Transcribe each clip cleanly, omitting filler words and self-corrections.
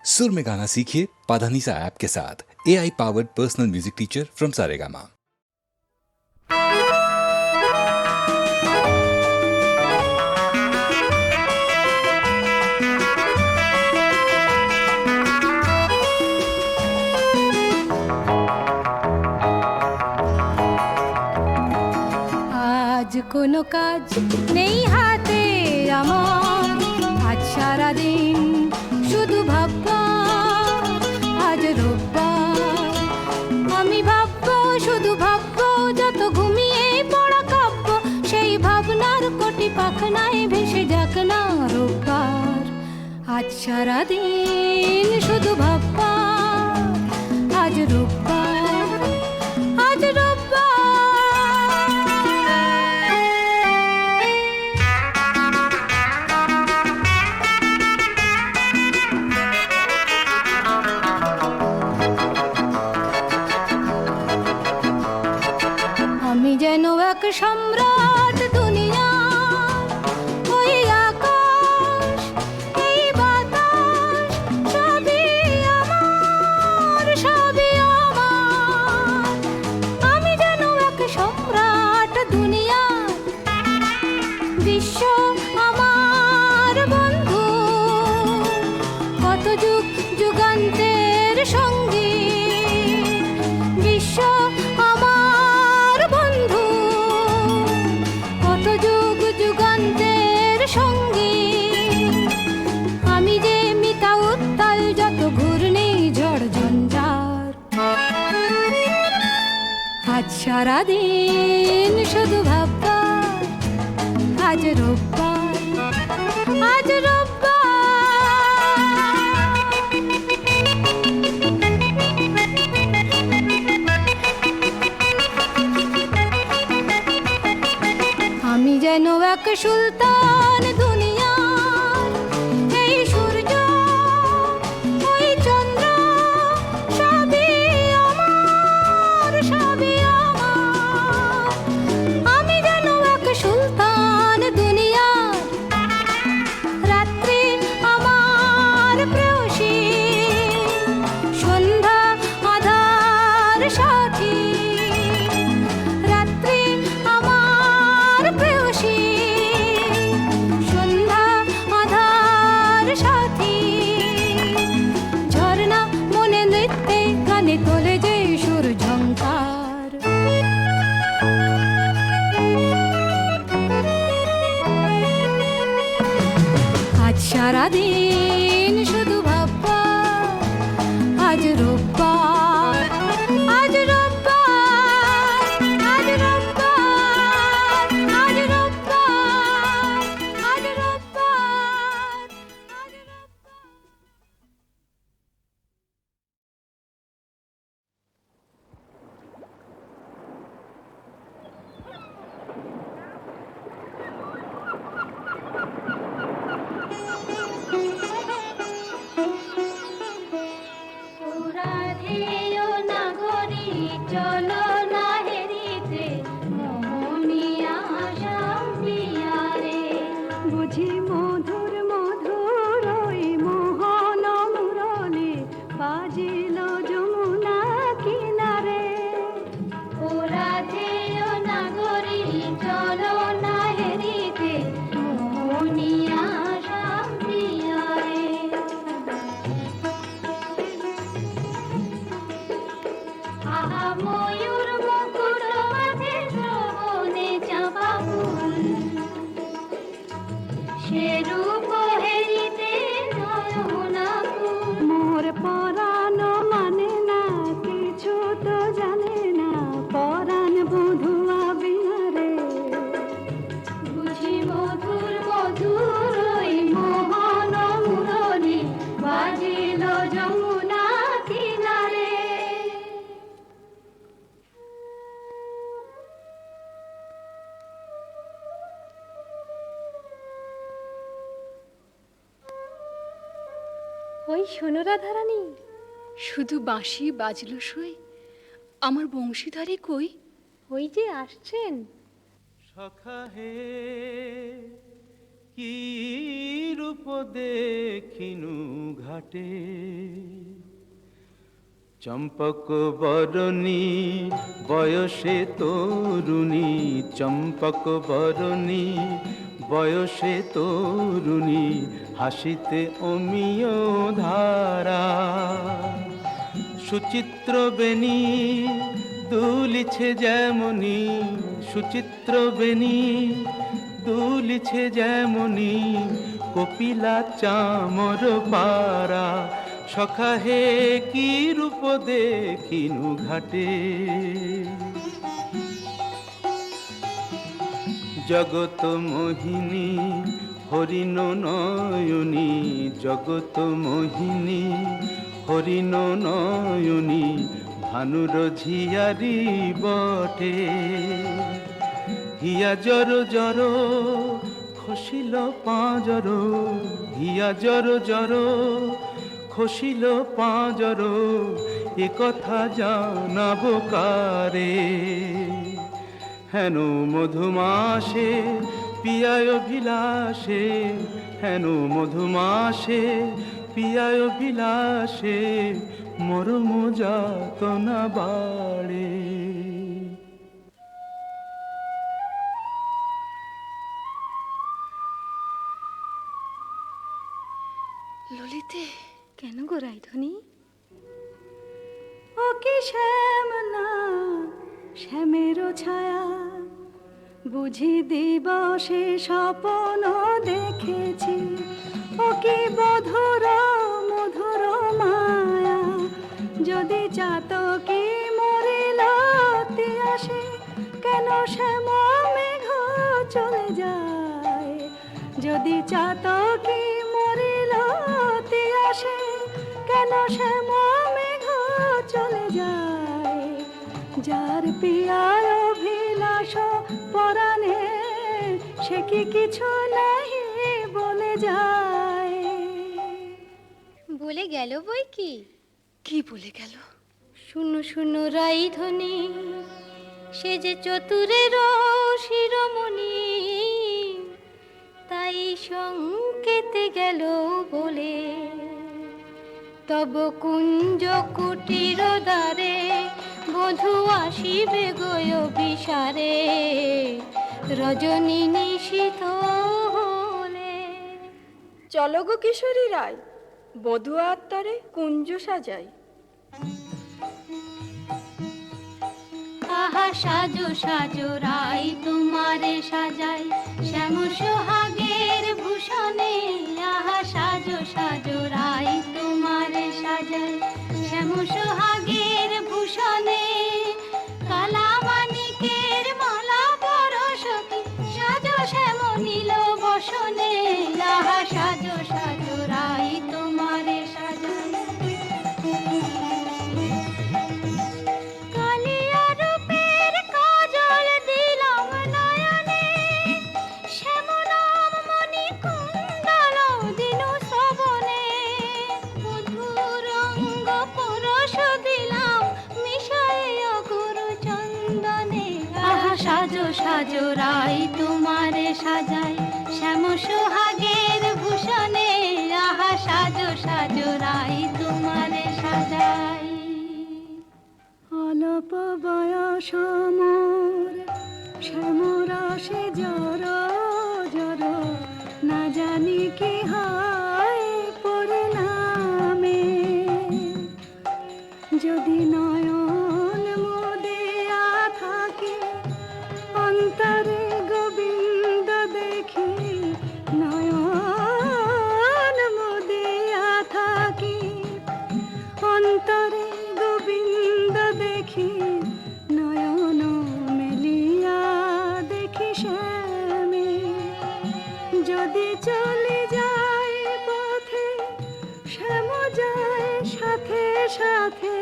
सुर में गाना सीखिए पाधानीसा ऐप के साथ। AI powered personal music teacher from Saregama. আজ কোনো কাজ নেই হাতে আমার, আজ সারাদিন শুধু ভাববা। আজ রোববার, আমি ভাববো শুধু ভাববো, যত ঘুমিয়ে পড়া কাব্য সেই ভাবনার কোটি পাখনায় ভেসে যাক না রোববার। আজ সারাদিন শুধু ভাববা, আজ রোববার, আজ রোববার। আমি যেন এক সম্রাট দুনিয়ার, ওই আকাশ এই বাতাস সবই আমার, সবই আমার। আমি যেন এক সম্রাট দুনিয়ার, বিশ্ব আমার বন্ধু, কত যুগ যুগান্তের সঙ্গী। বিশ্ব আমার বন্ধু, কত যুগ যুগান্তের সঙ্গী। আমি যে মিতা উত্তাল যত ঘূর্ণি ঝড় ঝঞ্ঝার। আজ সারাদিন শুধু ভাববা, আজ রোববার, আজ রোববার। আমি যেন এক সুলতান দুনিয়ার, এই সূর্য ওই চন্দ্র সবই আমার, সবই আমার। আমি যেন এক সুলতান দুনিয়ার, রাত্রি আমার প্রেয়সী, সন্ধ্যা আধার সাথী। রাত্রি আমার প্রেয়সী, সন্ধ্যা আধার সাথী। ঝর্ণা মনে নৃত্যে গানে তোলে যে সুর ঝংকার। আজ সারাদিন শুধু ভাববা, আজ রোববার, আজ রোববার, আজ রোববার, আজ রোববার, আজ রোববার, আজ রোববার। রাধেয় নাগরী চলো না হেরিতে, মোহনিয়া শাম্পিয়ারে। বুঝি মধুর মধুর ওই মোহন মুরলি বাজিল যমুনা কিনারে। ও রাধেয় নাগরী চলো না হেরিতে, মোহনিয়া শাম্পিয়ারে। আহা ময়ূর মুকুট মাথে শ্রবণে চাঁপা ফুল, সে রূপ হেরিতে নয়না কুল। মোর পরাণ মানে না কিছু তো জানে না, পরাণ বধুয়া বিনারে। বুঝি মধুর মধুর ওই মোহন মুরলি বাজিল যমুনা কিনারে। ওই শোনো রাধারানী, শুধু বাঁশি বাজলো সই, আমার বংশীধারী কই? ওই যে আসছেন। সখা হে কি রূপ দেখিনু ঘাটে, চম্পক বরণী বয়সে তরুণী, চম্পক বরণী বয়সে তরুণী, হাসিতে অমিয় ধারা। সুচিত্র বেণী দুলিছে যেমনি, সুচিত্র বেণী দুলিছে যেমনি, কপিলা চামর পারা। সখা হে কি রূপ দেখিনু ঘাটে, জগত মোহিনী হরিণ নয়নী, জগত মোহিনী হরিণ নয়নী, ভানুর ঝিয়ারি বটে। হিয়া জর জর খসিল পাঁজর, হিয়া জর জর খসিল পাঁজর, এ কথা জানাবো কারে। হেন মধুমাসে পিয়ায় অভিলাষে, হেন মধুমাসে পিয়ায় অভিলাষে, মরম যাতনা বাড়ে। ললিতে, কেন গো রাইধনি? ও কি শ্যাম না শ্যামের ছায়া, বুঝি দিবসে স্বপ্ন দেখেছি। ও কি মধুর মধুর মায়া, যদি চাতকি মরিল আসে, কেন শ্যাম মেঘ চলে যায়। যদি চাতকি মরিল আসে, কেন শ্যাম মেঘ চলে যায়। যার পিয়ার অভিলাষ পরাণে, সে কি কিছু নাহি বলে যায়। বলে গেল বই কি? কি বলে গেল? শুনো শুনো রাইধনি, সে যে চতুরের শিরোমণি, তাই সংকেতে গেল বলে। তব কুঞ্জ কুটির দ্বারে বধূ আসিবে গয় বিসারে, রজনী নিশীথ হলে। চলো গো কিশোরী রায়, বধূ আত্মারে কুঞ্জ সাজাই। আহা সাজো সাজো রাই তোমারে সাজাই, শ্যাম সোহাগের ভূষণে। আহা সাজো সাজো রাই তোমারে সাজাই, শ্যাম সোহাগের ভূষণে। কালা মানিকের মালা পরশকি, সাজো শ্যাম নীল বসনে। আহা সাজো সাজো রাই তোমারে সাজাই। কালিয়া রূপের কাজল দিলাম নয়নে, শ্যাম নাম মণি কুণ্ডল দিনু শ্রবণে। মধুর অঙ্গ পরশ দিলাম মিশাইয়া গুরু চন্দনে। আহা সাজো সাজো রাই তোমারে সাজাই, শ্যাম সোহাগের ভূষণে। আহা সাজো সাজো রাই তোমারে সাজাই। অল্প বয়স মোর শ্যামরাশে জর জর, না জানি কি হয় পরিণামে। যদি নয়ন মুদিয়া থাকে, অন্তরে গোবিন্দ দেখি। নয়ন মুদিয়া থাকি, অন্তরে গোবিন্দ দেখি। নয়ন মেলিয়া দেখি শ্যামে, যদি চলে যায় পথে, শ্যাম যায় সাথে সাথে।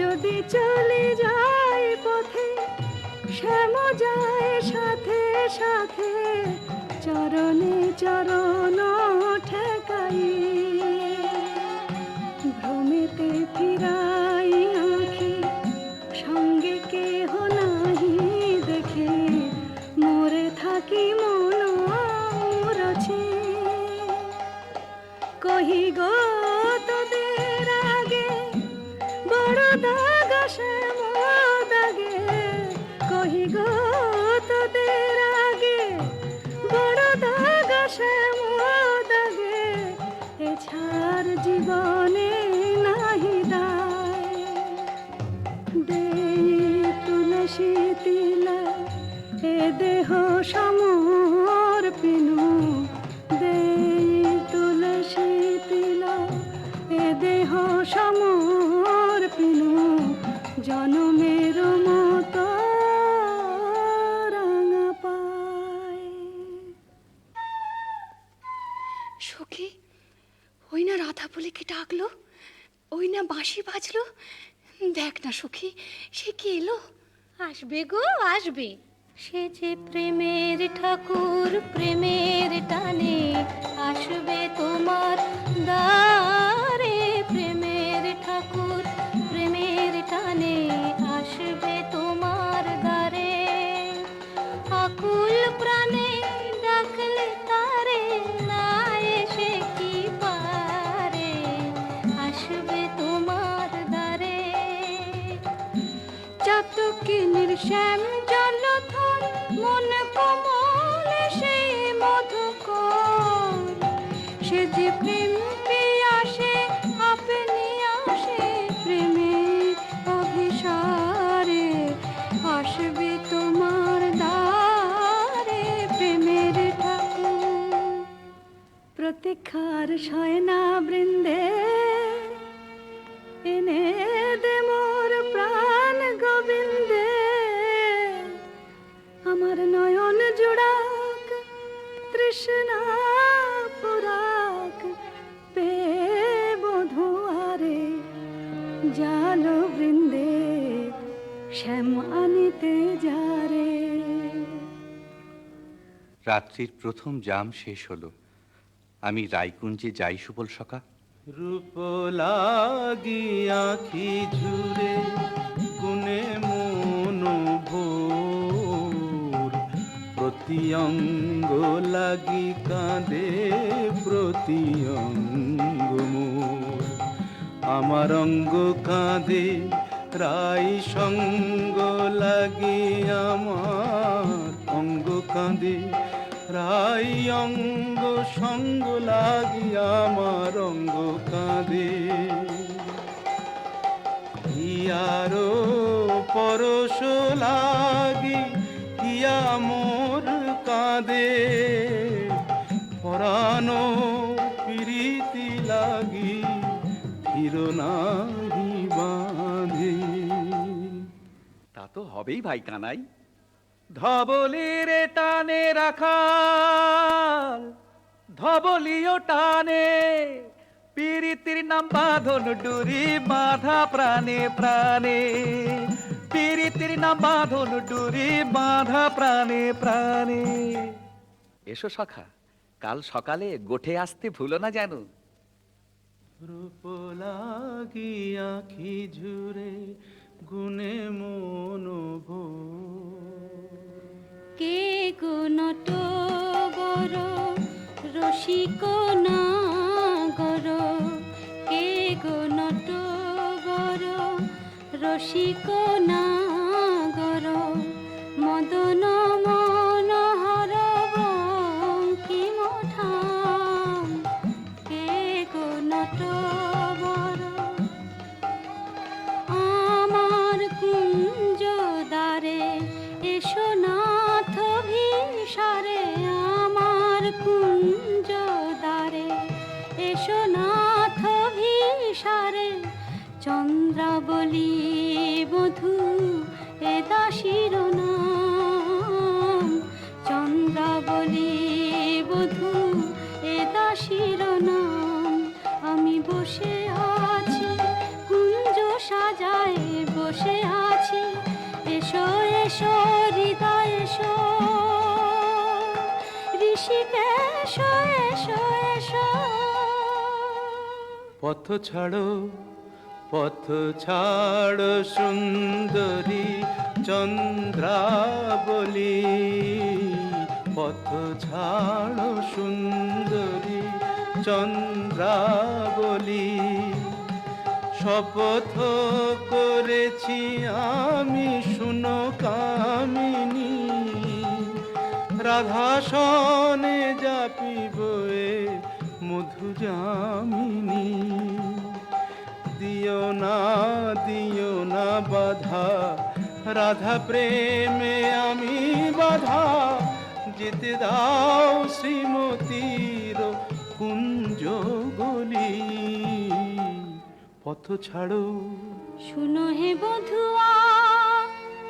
যদি চলে যায় পথে, শ্যাম যায় সাথে সাথে। চরণে চরণ ঠেকাই, ভ্রমেতে ফিরাই আঁখি। সঙ্গে কেহ নাহি দেখে, মোরে থাকি মন আর জীবনে নাহি দায়। দেই তুলসী তিলা এ দেহ সমর পিনু, দেই তুলসী তিলা এ দেহ সমর পিনু, জনমের মতো রাঙা পায়। সখী, ওই না রাধা বলে কি ডাকলো, ওই না বাঁশি বাজলো। দেখ না সখী, সে কি এলো। আসবে গো আসবে, সে যে প্রেমের ঠাকুর, প্রেমের টানে আসবে তোমার দ্বারে। প্রেমের ঠাকুর, প্রেমের টানে আসবে তোমার দ্বারে। আকুল প্রাণে ডাকলে তারে, না এসে কি পারে, আসবে তোমার দ্বারে। চাতকিনীর শ্যাম জলধর মন কমল সেই মধুকর, সে যে প্রেম পিয়াসে আপনি আসে, প্রেমের অভিসারে আসবে তোমার দ্বারে। প্রেমের ঠাকুর প্রতীক্ষার শয়না বৃন্দে, এনে দে মোর প্রাণ গোবিন্দে। আমার নয়ন জোড়াক তৃষ্ণা পুরাক, পে বধুয়ারে জাল বৃন্দে, শ্যাম আনিতে যারে। রাত্রির প্রথম জাম শেষ হলো, আমি রায়কুঞ্জে যাই সুবল সখা। রূপ লাগি আখি ঝুরে গুনে মন ভোর, প্রতি অঙ্গ লাগি কাঁদে প্রতি অঙ্গ মোর। আমার অঙ্গ কাঁদে রাই সঙ্গ লাগি, আমার অঙ্গ কাঁদে রাই অঙ্গ সঙ্গ লাগি, আমার অঙ্গ কাঁদে। হিয়ারো পরশ লাগি হিয়া মোর কাঁদে, পরানো প্রীতি লাগি ফির নাহি বাঁধে। তা তো হবেই ভাই কানাই। ধবলির টানে রাখাল, ধবলিও টানে, পীরিতির নাম বাঁধন ডুরি বাঁধা প্রাণে প্রাণে। পীরিতির নাম বাঁধন ডুরি বাঁধা প্রাণে প্রাণে। এসো সখা, কাল সকালে গোঠে আসতে ভুলো না যেন। রূপ লাগি আখি ঝুরে গুনে মন ভোর। কে গো নটবর রসিক নাগর, কে গো নটবর রসিক নাগর, মদন মনোহর বঙ্কিম ঠাম। কে গো নটবর আমার কুঞ্জ দ্বারে, এসো নাথ ভিসারে। আমার কুঞ্জ দ্বারে, এসো নাথ ভিসারে। চন্দ্রাবলী বধূ এ দাসীর নাম, চন্দ্রাবলী বধূ এ দাসীর নাম। আমি বসে আছি কুঞ্জ সাজায়, বসে আছি। এসো এসো হৃদয় এসো, ঋষিকেশ এসো এসো। পথ ছাড়ো পথ ছাড়ো সুন্দরী চন্দ্রাবলী, পথ ছাড়ো সুন্দরী চন্দ্রাবলী। শপথ করেছি আমি শুনো কামিনী, রাধা সনে যাপিব এ মধু যামিনী। দিও না বাধা, রাধা প্রেমে আমি বাধা, যেতে দাও শ্রীমতীর কুঞ্জ গলি। পথ ছাড়ো শুনো হে বধুয়া,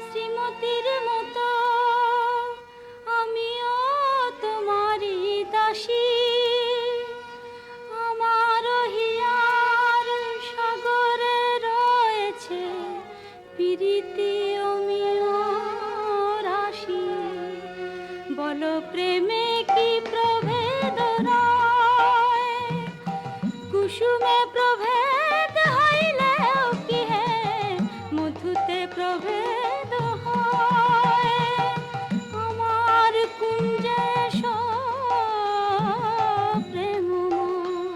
শ্রীমতীর মতো আমিও তোমারই দাসী। আমার হিয়ার সাগরে রয়েছে প্রীতি অমিয় রাশি। বলো প্রেমে কি প্রভেদ রয়, কুসুমে প্রভেদ হইলেও কি হে মধুতে প্রভেদ হয়। আমার কুঞ্জে প্রেমময়।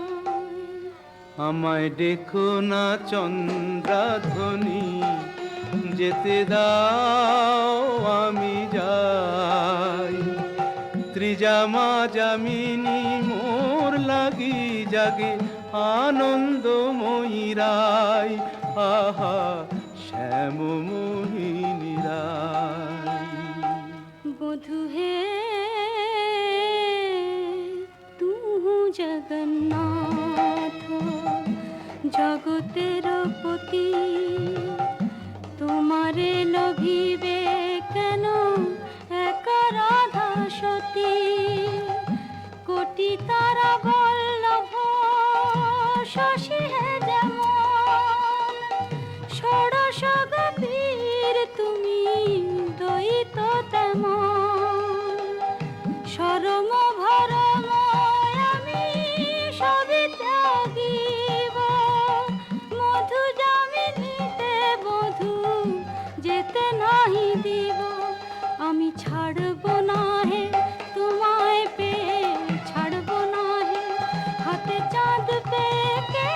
আমায় ডেকো না চন্দ্রাধ্বনি, যেতে দাও আমি যাই। ত্রিজামা যামিনী মোর লাগি জাগে আনন্দময়ী রায়। আহা শ্যাম মোহিনী রায়। বধু হে তু জগন্নাথ জগতের পতি, তোমারে লোভিবে কেন একা রাধা সতী। কোটি তারা বল্লভ শশী হে যেমন, ষোড়শ গভীর তুমি দ্বৈত তেমন। সরম ভরম আমি সবই ত্যাগিব, মধু যামিনীতে বধূ যেতে নাহি দিব। আমি ছাড়ব না হে তোমায় পেয়ে, ছাড়ব না হে হাতে চাঁদ পেয়ে কে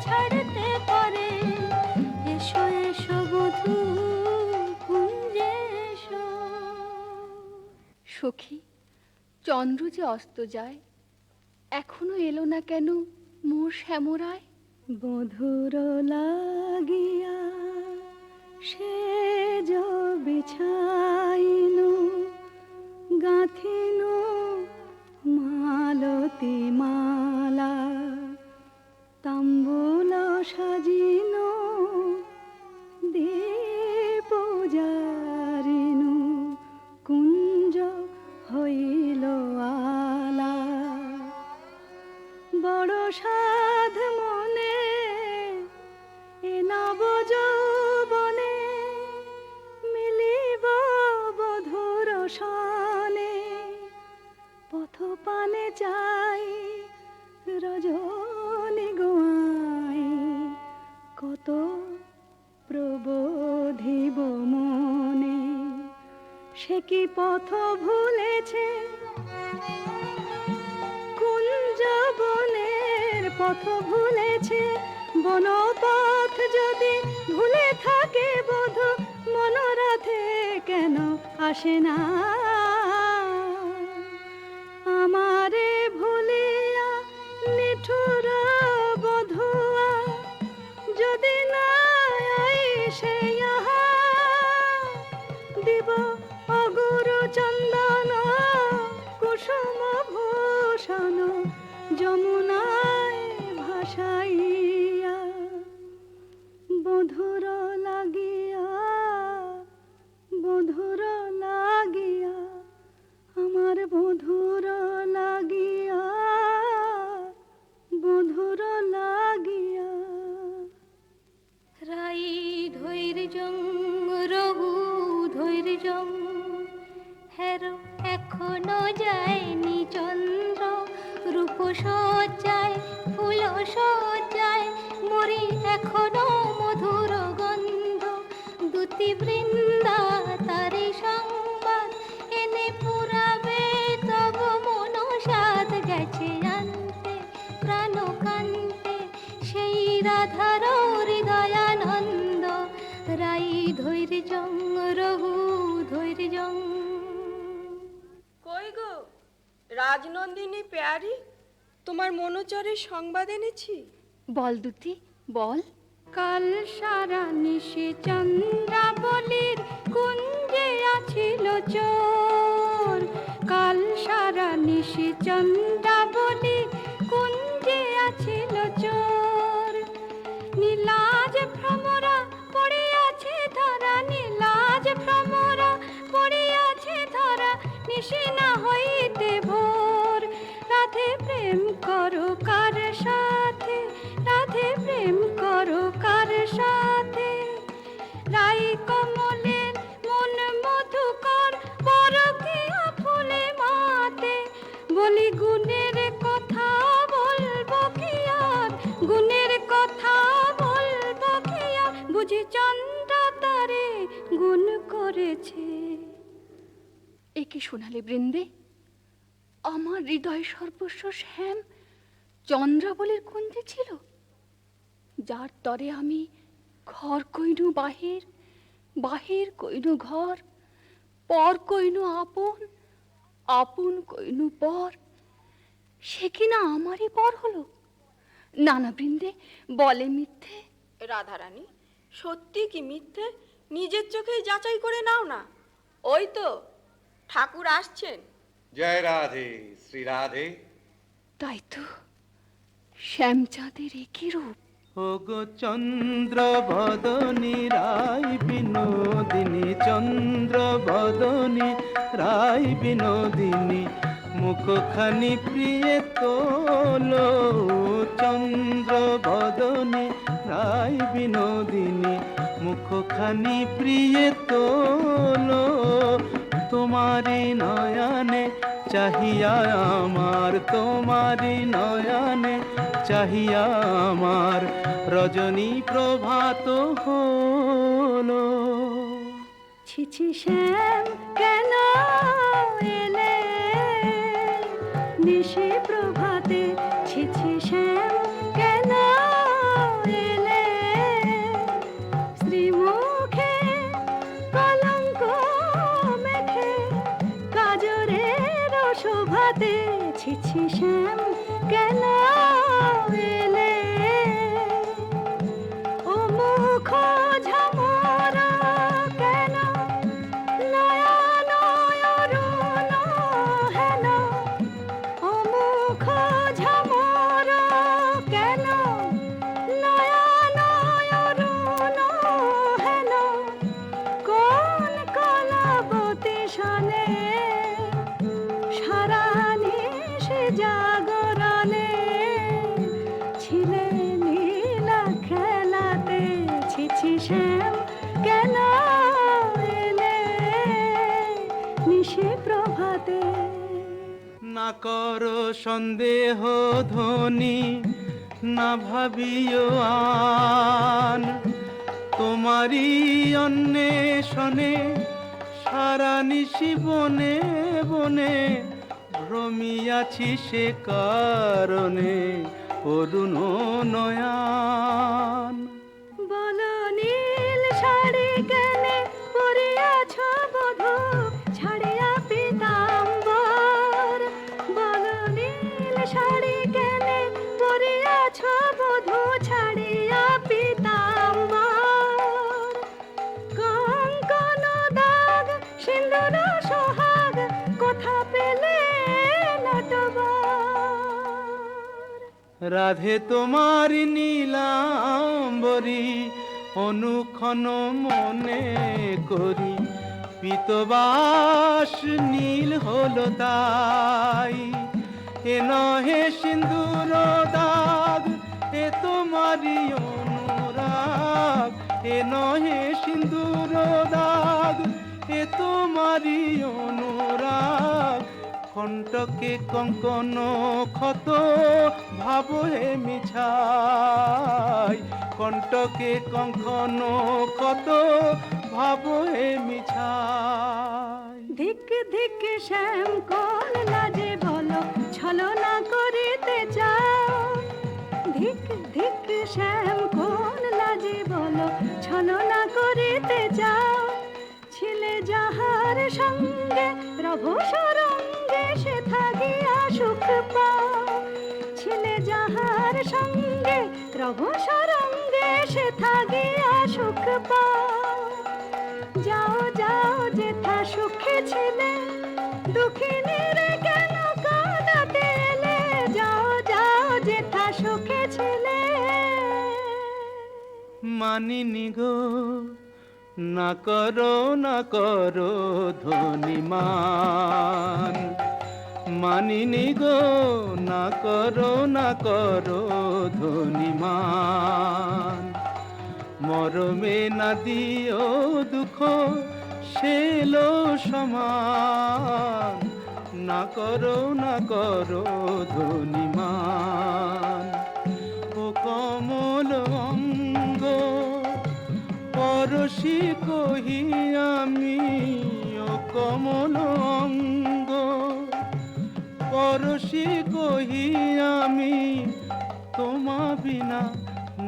ছাড়তে পারে। এসো এসো বধূ কুঞ্জে এসো। সখী, চন্দ্র যে অস্ত যায়, এখনো এলো না কেন মোর শ্যামরায়? বধুর লাগিয়া সে বিছাইনু গাঁথিনু মালতী মালা, তাম্বুল সাজিনু দীপ জারিনু, কুঞ্জ হইল আলা। বড় সাধ মনে এ নব যৌবনে, মিলিব বধুর সনে। পথ পানে চাই রজনী গোয়াই, কত প্রবোধিব মনে। সে কি পথ ভুলেছে কুঞ্জ বনের পথ ভুলেছে। বনপথ যদি ভুলে থাকে বধূ, মনোরথে কেন আসে না? আমারে ভুলিয়া নিঠুর বধুয়া, যদি না আইসে ইহা, দিব অগুরু চন্দন কুসুম ভূষণ যমুনায় ভাসাইয়া। বধুর লাগিয়া, বধুর লাগিয়া, আমার বধুর লাগিয়া, বধুর লাগিয়া। রাই ধৈর্যং রঘু ধৈর্যং, হেরো এখনো যায়নি চন্দ্র। রূপ সজ্জায় ফুল সজ্জায় মরি এখনো মধুর গন্ধ। দুতি বৃন্দা তারি সংবাদ এনে পুরাবে, তব মনসাদ গেছে আনতে প্রাণ কান্তে। সেই রাধার হৃদয়ানন্দ, রাই ধৈর্যং রঘু ধৈর্যং। কই গো রাজনন্দিনী প্যারি, তোমার মনোচরের সংবাদ এনেছি। বল দুতি বল। কাল সারা নিশি চন্দ্রাবলীর কুঞ্জে আছিল চোর। কাল সারা নিশি চন্দ্রাবলীর কুঞ্জে আছিল চোর। নীলাজ ভ্রমরা পড়িয়াছে ধরা, নীলাজ ভ্রমরা পড়িয়াছে ধরা, নিশি না হইতে ভোর। রাধে প্রেম করো কার সাথে, রাধে প্রেম করো কার সাথে। রাই কমলের মন মধুকর, পরকীয়া ফুলে মাতে। বলি গুণের কথা বলবো কি আর, গুণের কথা বলবো কি আর। বুঝি চন্দ্র তারে গুণ করেছে। এ কি শোনালে বৃন্দে? আমার হৃদয় সর্বস্ব শ্যাম চন্দ্রাবলীর কুঞ্জে ছিল, যার তরে আমি ঘর কইনু বাহির, বাহির কইনু ঘর, পর কইনু আপন, আপন কইনু পর। সে কিনা আমারই পর হলো। নানা বৃন্দে বলে মিথ্যে। রাধারানী, সত্যি কি মিথ্যে নিজের চোখেই যাচাই করে নাও না। ওই তো ঠাকুর আসছেন। জয় রাধে শ্রী রাধে। তাই তো, শ্যামচাঁদের একই রূপ। ওগো চন্দ্র বদনী রায় বিনোদিনী, চন্দ্র বদনী রায় বিনোদিনী, মুখখানি প্রিয়ে তোলো। চন্দ্র বদনী রায় বিনোদিনী, মুখখানি প্রিয়ে তোলো। তোমারি নয়নে চাহিয়া আমার, তোমারি নয়নে চাহিয়া আমার, রজনী প্রভাত হলো। ছিছি শ্যাম কেন এলে নিশি প্রভাতে, ছিছি শ্যাম কেন এলে শ্রীমুখে কলঙ্ক মেখে কাজরের শোভাতে। ছিছি শ্যাম কেন এলে ও মুখ ঝামরা কেন, নয়ন অরুণ হেন। ও মুখ ঝামরা কেন, নয়ন অরুণ হেন। কোন কলাবতী সনে সারা নিশি জাগরণে ছিলে নীলা খেলাতে। ছিছি শ্যাম কেন এলে নিশি প্রভাতে। না করো সন্দেহ ধ্বনি, না ভাবিও আন, তোমারই অন্বেষণে সারা নিশি বনে বনে ভ্রমিয়াছি, সে কারণে অরুণ নয়ান। বলো নীল শাড়ি কেনে পরিয়াছ বধূ, ছাড়িয়া পীতাম্বর। বলো নীল শাড়ি কেনে পরিয়াছ বধূ, ছাড়িয়া পীতাম্বর। কঙ্কন দাগ সিন্দুর সোহাগ কোথা পেলে নটবর। রাধে তোমার নীলাম্বরী অনুক্ষণ মনে করি, পীতবাস নীল হলো তাই। এ নহে সিন্দুর দাগ, এ তোমারই অনুরাগ। এ নহে সিন্দুর দাগ, এ তোমারই অনুরাগ। কণ্টকে কঙ্কন ক্ষত ভাব হে মিছাই, কণ্টকে কঙ্কন ক্ষত ভাব হে মিছাই। ধিক ধিক শ্যাম কোন লাজে বলো ছলনা করিতে চাও। ধিক ধিক শ্যাম কোন লাজে বলো ছলনা করিতে চাও। ছিলে যাহার সঙ্গে রভ সরঙ্গে সে থাকিয়া সুখ পাও। সঙ্গে রব সরঙ্গে সেথা গিয়া সুখ পাও। যাও যাও যেথা সুখে ছিলে, দুঃখিনীর কেন কাঁদাতে এলে? যাও যাও যেথা সুখে ছিলে। মানিনি গো না করো ধনীমান, মানিনি গো না করো ধনীমান। মরমে না দিও দুঃখ সেলো সমান, না করো ধনীমান। ও কমল অঙ্গ পরশি কহি আমি, ও কমল অঙ্গ পরশি কহি আমি, তোমা বিনা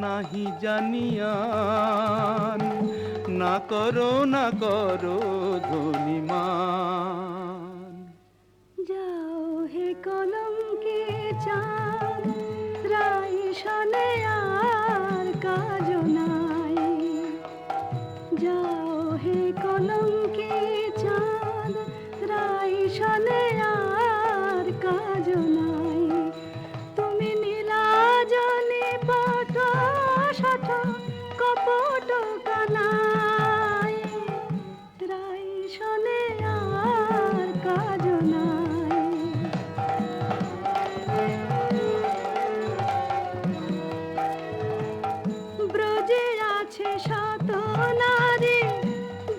নাহি জানিয়ান, না করো ধনীমান। যাও হে কলঙ্কে চাঁদ, রাই শনে আর কাজ নাই। যাও হে কলঙ্কে চাঁদ, রাই শনে আর কাজ নাই। তুমি নীলাজনে পট শঠ কপট কানাই, রাই শনে আর কাজ নাই। ব্রজে আছে শত নারী,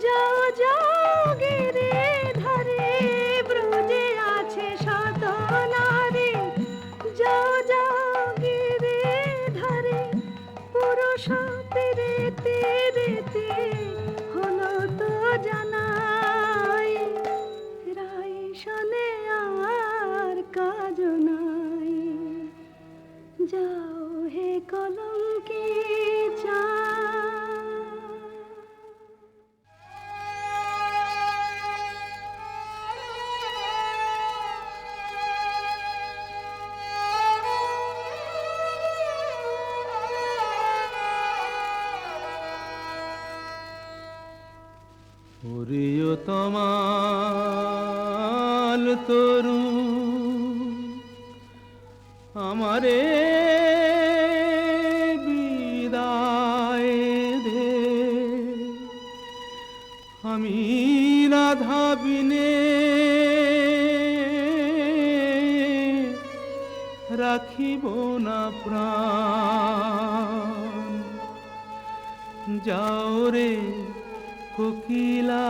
যাও যাও গিরি ধরে। ব্রজে আছে শত নারী, যাও যাও গিরি ধরে। পুরুষ পেরেতে রেতে হলো তো জানাই, রাই শনে আর কাজ নাই। যাও হে কলঙ্কে চাঁদ। ওরিও তমাল তরু আমারে বিদায় দে, আমি রাধা বিনে রাখিব না প্রাণ। যাও রে কোকিলা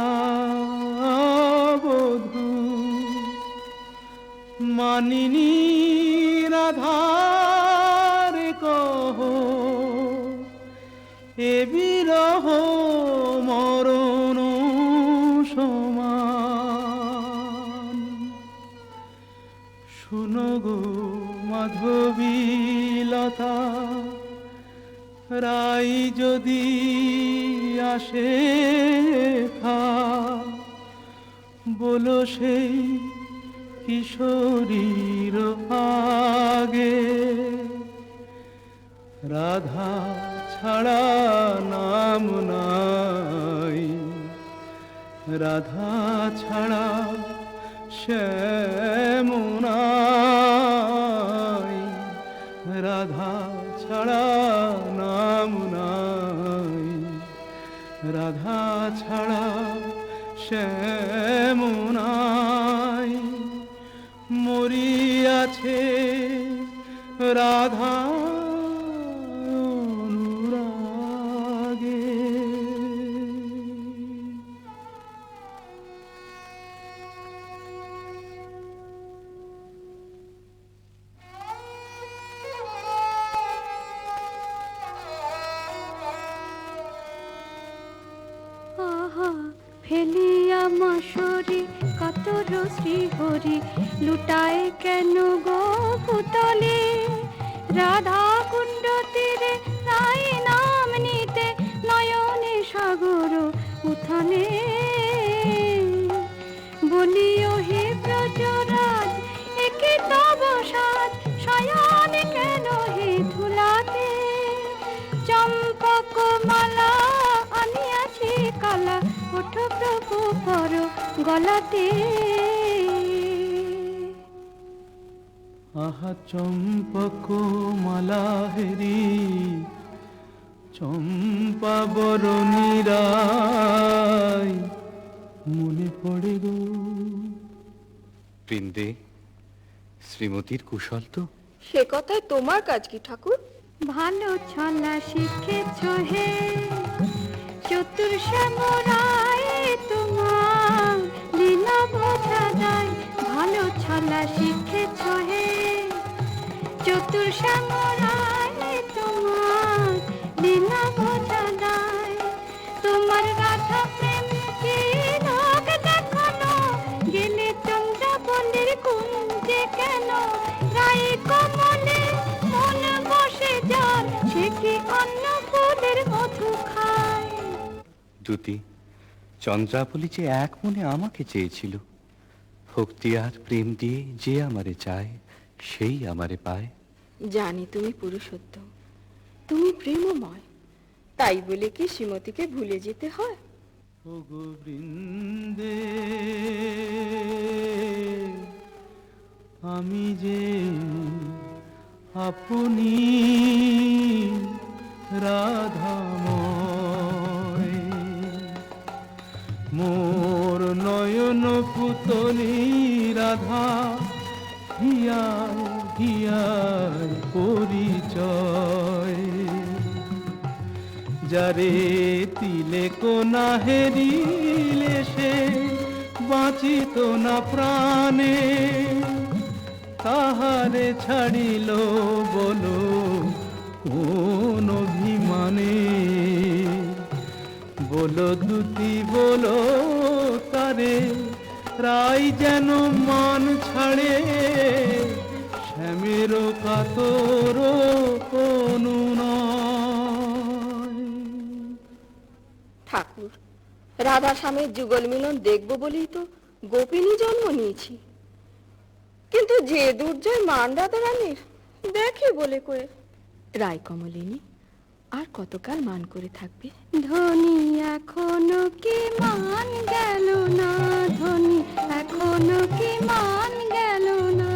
বধূ, মানিনী রাধার কহ, এ বিরহ মরণ সমান। শুনো গো মাধবী লতা, রাই যদি আসে থা, বলো সেই কিশোরীর আগে, রাধা ছাড়া নাম নাই, রাধা ছাড়া শ্যাম নাই, রাধা ছাড়া নাম নাই, রাধা ছাড়া শ্যাম নাই। মরিয়াছে রাধা অনুরাগে। আহা ফেলিয়া মাসরি কাতর শ্রীহরি, লুটায় কেন গো পুতলে? রাধা কুণ্ড তীরে রাই নাম নিতে, নয়নে সাগর উথানে। বলিও হে ব্রজরাজ, একে তব সাজ, শয়নে কেন হে ধু চম্পক মালা আনিয়াছি কালা, ওঠো প্রভু পর গলাতে। আহা চম্পক মালা হেরি চম্পা বরণী রায় মনে পড়ে গো। বৃন্দে, শ্রীমতীর কুশল তো? সে কথায় তোমার কাজ কি ঠাকুর? ভালো ছলা শিখেছ হে চতুর শ্যামরায়, তোমার লীলা বোঝা যায়। ভালো ছলা শিখেছ হে চতুর শ্যামরায়, তোমার লীলা বোঝা যায়। তোমার রাধা প্রেম কি লোক দেখানো, গেলে চন্দ্রাবলীর কুঞ্জে কেন? রাই কমলে মন বসে যার, সে কি অন্য ফুলের মধু খায়? দুতি, চন্দ্রাবলী যে এক মনে আমাকে চেয়েছিল। ভক্তি আর প্রেম দিয়ে যে আমারে চায়, সেই আমারে পায়। জানি তুমি পুরুষোত্তম, তুমি প্রেমময়, তাই বলে কি শ্রীমতীকে ভুলে যেতে হয়? ও গো বৃন্দে, আমি যে আপনি রাধাময়, মোর নয়ন পুতলি রাধা হিয়ার হিয়ার পরিচয়। যারে তিলে কোনা হেরিলে সে বাঁচিত না প্রাণে, তাহারে ছাড়িল বলো কোন অভিমানে। বলো দুতি বলো তারে, রাই যেন মান ছাড়ে, শ্যামের কাতর অনুনয়। ঠাকুর, রাধা স্বামীর যুগল মিলন দেখবো বলেই তো গোপিনী জন্ম নিয়েছি, কিন্তু যে দুর্জয় মান রাধা রানীর দেখে বলে করে। রায় কমলিনী আর কতকাল মান করে থাকবে? ধনী এখনো কি মান গেল না, ধনী এখনো কি মান গেল না?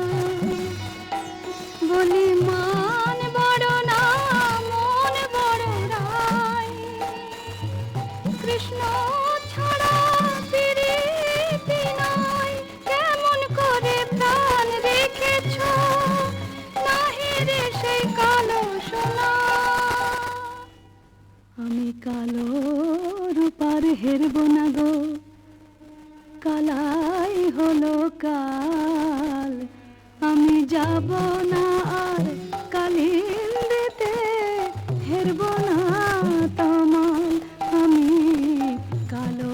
বলি মান বড় না মন বড় রায়, কৃষ্ণ ছাড়া প্রীতি নয়, কেমন করে প্রাণ রেখেছ নাহি রে সেই কালো সোনা। আমি কালো রূপার হেরব না গো, কালাই হলো কাল। আমি যাব না আর কালিন্দিতে, হেরব না তমাল। আমি কালো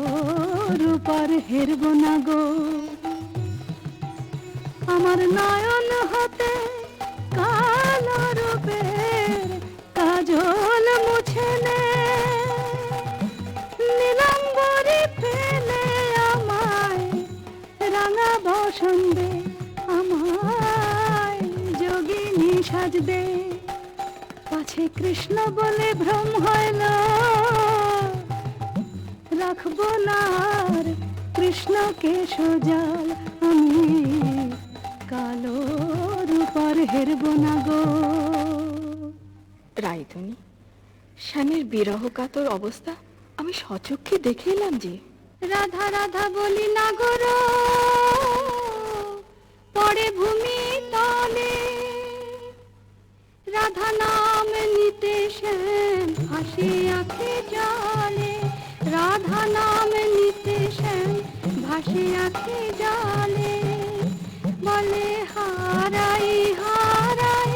রূপার হেরব না গো। আমার নয়ন হতে কালো রূপের কাজল মুছে নে, নীলাম্বরী ফেলে আমায় রাঙা বসন্দে, আমায় যোগিনী সাজ দে। পাছে কৃষ্ণ বলে ভ্রম হইল, রাখবো না আর কৃষ্ণকে সোজাল। আমি কালো রূপার হেরব না গো। রায়ধনী, স্বামীর বিরহ কাতর অবস্থা আমি সচক্ষে দেখে এলাম যে। রাধা রাধা বলি না গো, পড়ে ভূমি তলে। রাধা নাম নিতে শ্যাম ভাসে আঁখে জলে, রাধা নাম নিতে শ্যাম ভাসে আঁখে জলে। বলে হারাই হারাই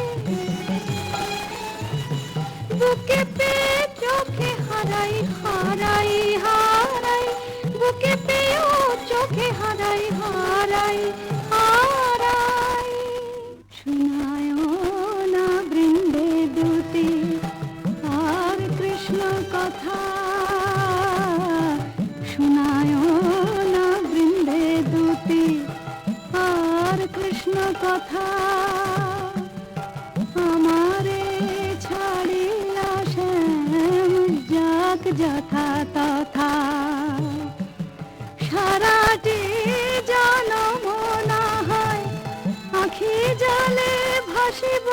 বুকে পে চোখে হারাই, হারাই হারাই বুকে পেও চোখে হারাই, হারাই হারাই। শোনায় না বৃন্দে দুতি আর কৃষ্ণ কথা, শোনায় না বৃন্দে দুতি আর কৃষ্ণ কথা। আমারে ছাড়িলা শ্যাম যথা তথা সারাটি জনম না হয় আখি জলে ভাসিব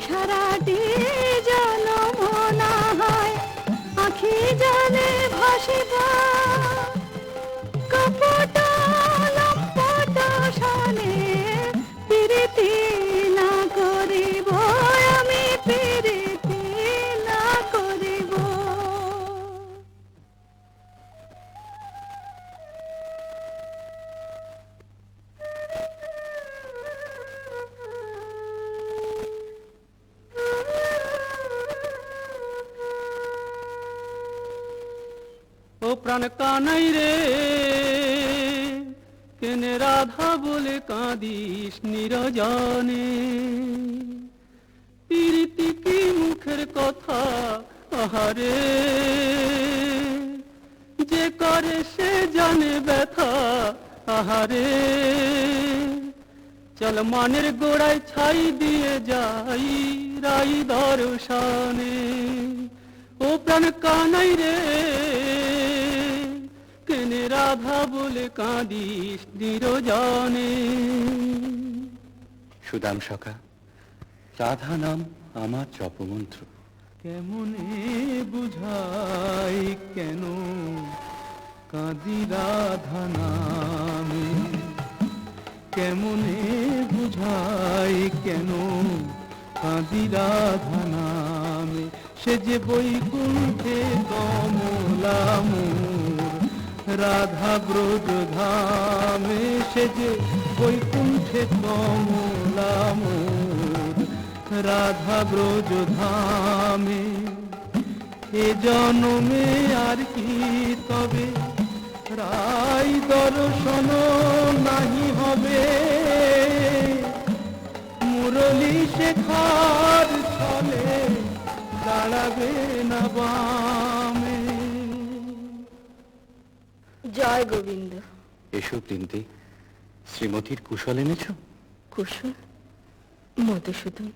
সারাটি জনম না হয় আখি জলে ভাসিব কপট লম্পট সনে প্রীতি না করিব আমি প্রীতি না করিব। ও প্রাণ কানাই রে, কেনে রাধা বলে কাঁদিস নিরজনে? প্রীতি কি মুখের কথা, আহারে যে করে সে জানে ব্যথা, আহারে চল মানের গোড়ায় ছাই দিয়ে যাই রাই দর্শনে। ও প্রাণ কানাই রে, কেনে রাধা বলে কাঁদিস নিরজনে? সুদাম সখা, রাধা নাম আমার জপমন্ত্র। কেমনে বুঝাই কেন কাঁদি রাধা নামে? কেমনে বুঝাই কেন কাঁদি রাধা নামে? সে যে বৈকুণ্ঠে কমলা মোর রাধা ব্রজ ধামে, সে যে বৈকুণ্ঠে কমলা মোর রাধা ব্রজ ধামে। এ জনমে আর কি তবে রাই দর্শন নাহি হবে? মুরলী শেখার ছলে দাঁড়াবে না বামে। জয় গোবিন্দ। এসো বৃন্দে, শ্রীমতীর কুশল এনেছ? কুশল? মধুসূদন,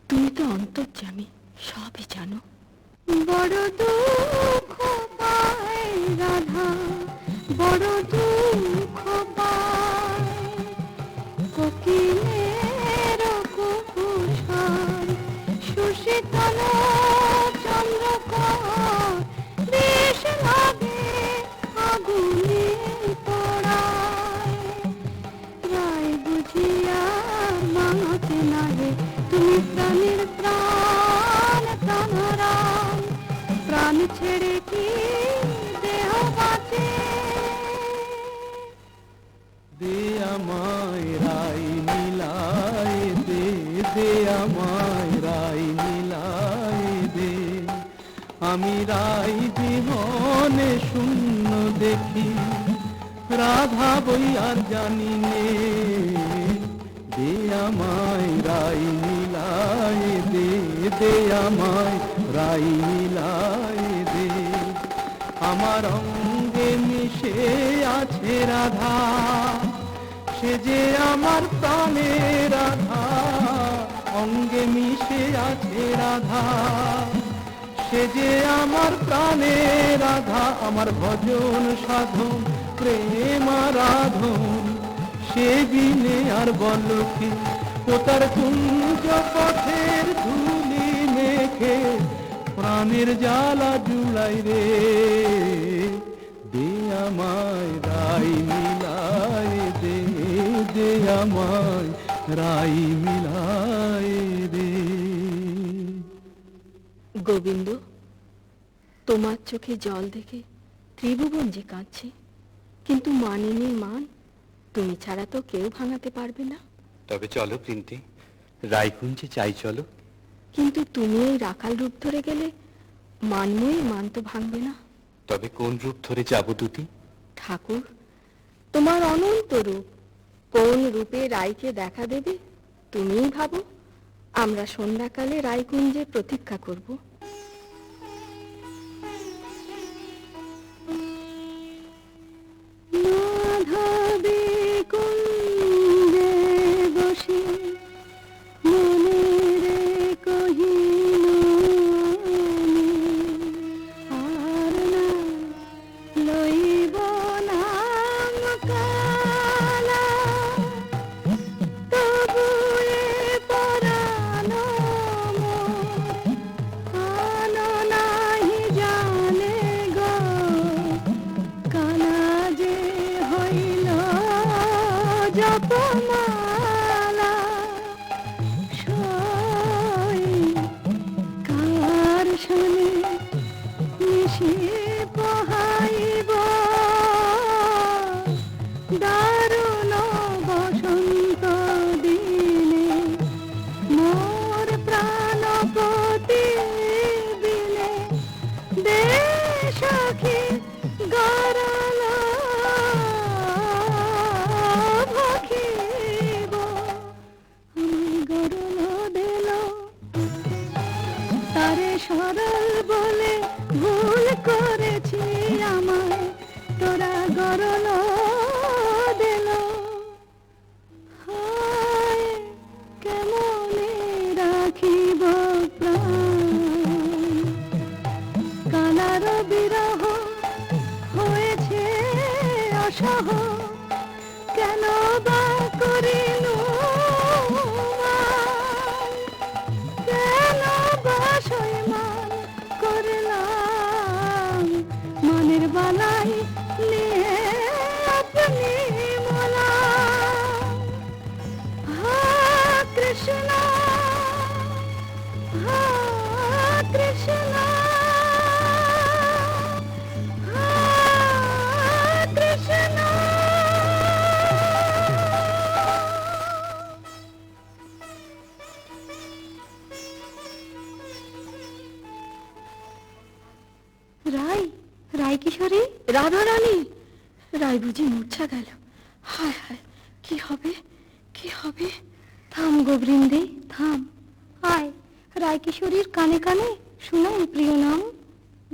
তুমি তো অন্তর্যামী, সবই জানো। বড় দুঃখ পায় রাধা, বড় দুঃখ পায় কোকিলের কুকুর সুশীতল চন্দ্রকর বেশ লাগে আগুনে পোড়ায়। রায় বুঝিয়া মাতে নাহে তুমি প্রাণের প্রাণ প্রাণরাম, প্রাণ ছেড়ে কি দেহ বাঁচে? দে আমায় রাই মিলায় দে, দে আমায় রাই মিলায় দে। আমি রাই জীবনে শূন্য দেখি, রাধা বই আর জানি নে। দে আমায় রাই মিলায় দে, দে আমায় রাই মিলায় দে। আমার অঙ্গে মিশে আছে রাধা, সে যে আমার প্রাণে রাধা। অঙ্গে মিশে আছে রাধা, সে যে আমার প্রাণে রাধা। আমার ভজন সাধন প্রেম আরাধন, সে বিনে আর বল কি? ও তার কুঞ্জ পথের ধুলি মেখে প্রাণের জ্বালা জুড়াই রে। দে আমায় রাই মিলায় দে, দে আমায় রাই মিলায় দে। গোবিন্দ, তোমার চোখে জল দেখে ত্রিভুবন যে কাঁদছে, কিন্তু মানিনীর মান তুমি ছাড়া তো কেউ ভাঙাতে পারবে না। তবে চলো বৃন্দে, রায়কুঞ্জে চাই চলো। কিন্তু তুমি এই রাখাল রূপ ধরে গেলে মানময়ী মান তো ভাঙবে না। তবে কোন রূপ ধরে যাব দুটি? ঠাকুর, তোমার অনন্ত রূপ, কোন রূপে রায়কে দেখা দেবে তুমিই ভাবো। আমরা সন্ধ্যাকালে রায়কুঞ্জে প্রতীক্ষা করব। মাধবী কুঞ্জে বসে মনে রে কহিনু সরল বলে ভুল করেছি আমায় তোরা গরল দিল হায় কেমনে রাখিব প্রাণ কালার বিরহ হয়েছে অসহ কেন বা করিল কেন বা সইমান করলাম মনের বালাই নিয়ে আপনি মোলা হা কৃষ্ণ হা কৃষ্ণ হা কৃষ্ণ রায় রায় কিশোরী রাধা রানী রায় বুঝি মূর্ছা গেল হায় হায় কি হবে কি হবে থাম গো বৃন্দে থাম আয় রায় কিশোরীর কানে কানে শোনাই প্রিয় নাম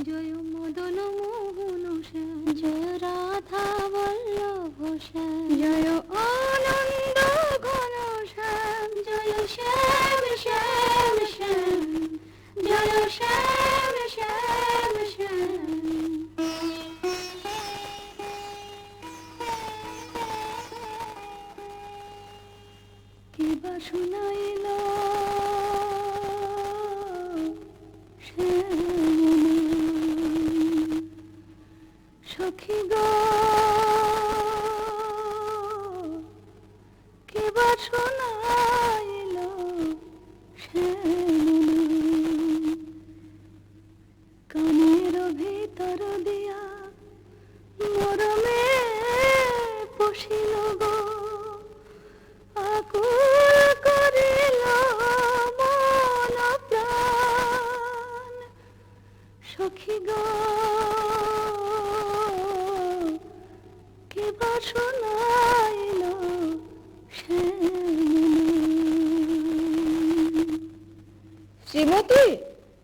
জয় মদন মোহন শ্যাম জয় রাধা বল্লভ শ্যাম জয় আনন্দ ঘন শ্যাম জয় শ্যাম শ্যাম শ্যাম জয় শ্যাম শ্যাম শ্যাম কি বা শুনাইল সখী গো কি বা শুনাইল কানের ভিতর দিয়া মরমে পশিল গো আকুল করিল মন প্রাণ সখী গো কেবা শোনাইল শ্রীমতী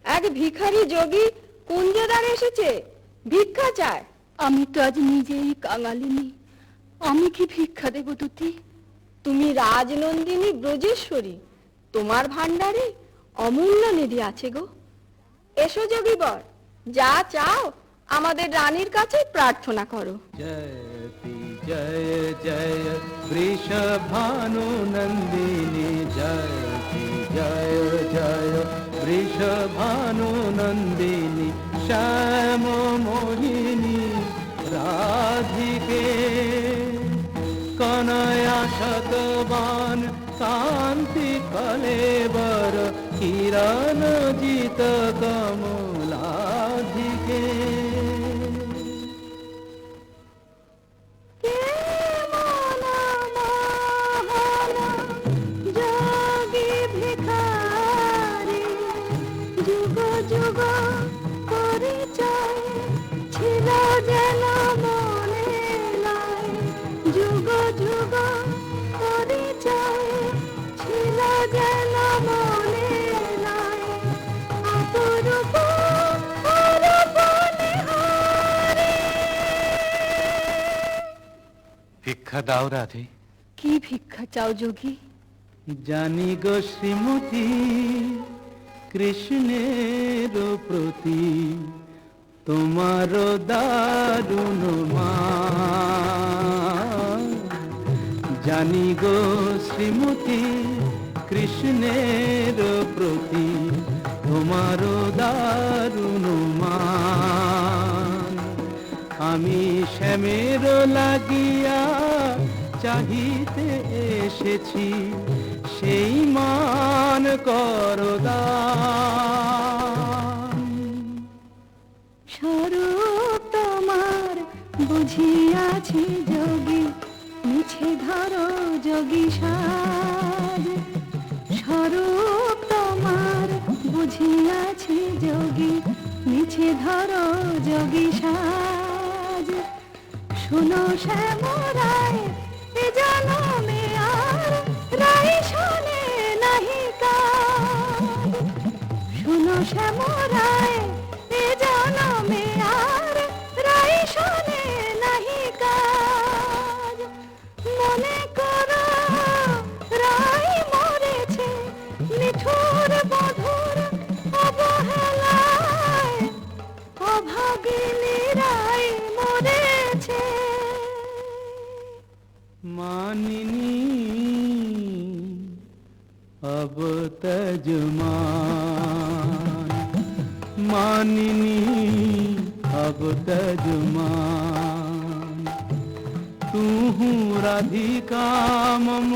এক ভিখারি যোগী কুঞ্জদার এসেছে ভিক্ষা চায় আমি তো আজ নিজেই কাঙালিনী আমি কি ভিক্ষা দেব তুতি তুমি রাজনন্দিনী ব্রজেশ্বরী তোমার ভান্ডারে অমূল্য নিধি আছে গো এসো যোগী বর যা চাও আমাদের রানীর কাছে প্রার্থনা করো जयति जय जय वृषभानु नंदिनी जयति जय जय वृषभानु नंदिनी श्याम मोहिनी राधिके कनया शतवान कांति कलेवर किरण जित कमलाधिके যোগী ভিখারি যুগ যুগ পরিচয় ছিল যেন মনে নাই যুগ যুগ পরিচয় ছিল যেন মনে নাই অপরূপ অরূপ নিহারি ভিক্ষা দাও রাধে কি ভিক্ষা চাও যোগী জানি গো শ্রীমতী কৃষ্ণের প্রতি তোমার দারুণ মান জানি গো শ্রীমতী কৃষ্ণের প্রতি তোমার দারুণ মান আমি শ্যামের লাগিয়া চাহিতে এসেছি সেই মান করদান স্বরূপ তোমার বুঝিয়াছি যোগী মিছে ধরো যোগী সাজ স্বরূপ তোমার বুঝিয়াছি যোগী মিছে ধরো যোগী সাজ শোনো শ্যামরায় এ জনমে আর রায় শোনে নাহি কাজ শোনো শ্যামরায় এ জনমে আর রাই শোনে নাহি কাজ। মনে করো রাই মরেছে নিঠুর বধুর অবহেলায়, অভাগিনী রাই মরেছে। मानिनी अब तजमान, मानिनी अब तजमान। तू हूँ राधिका मम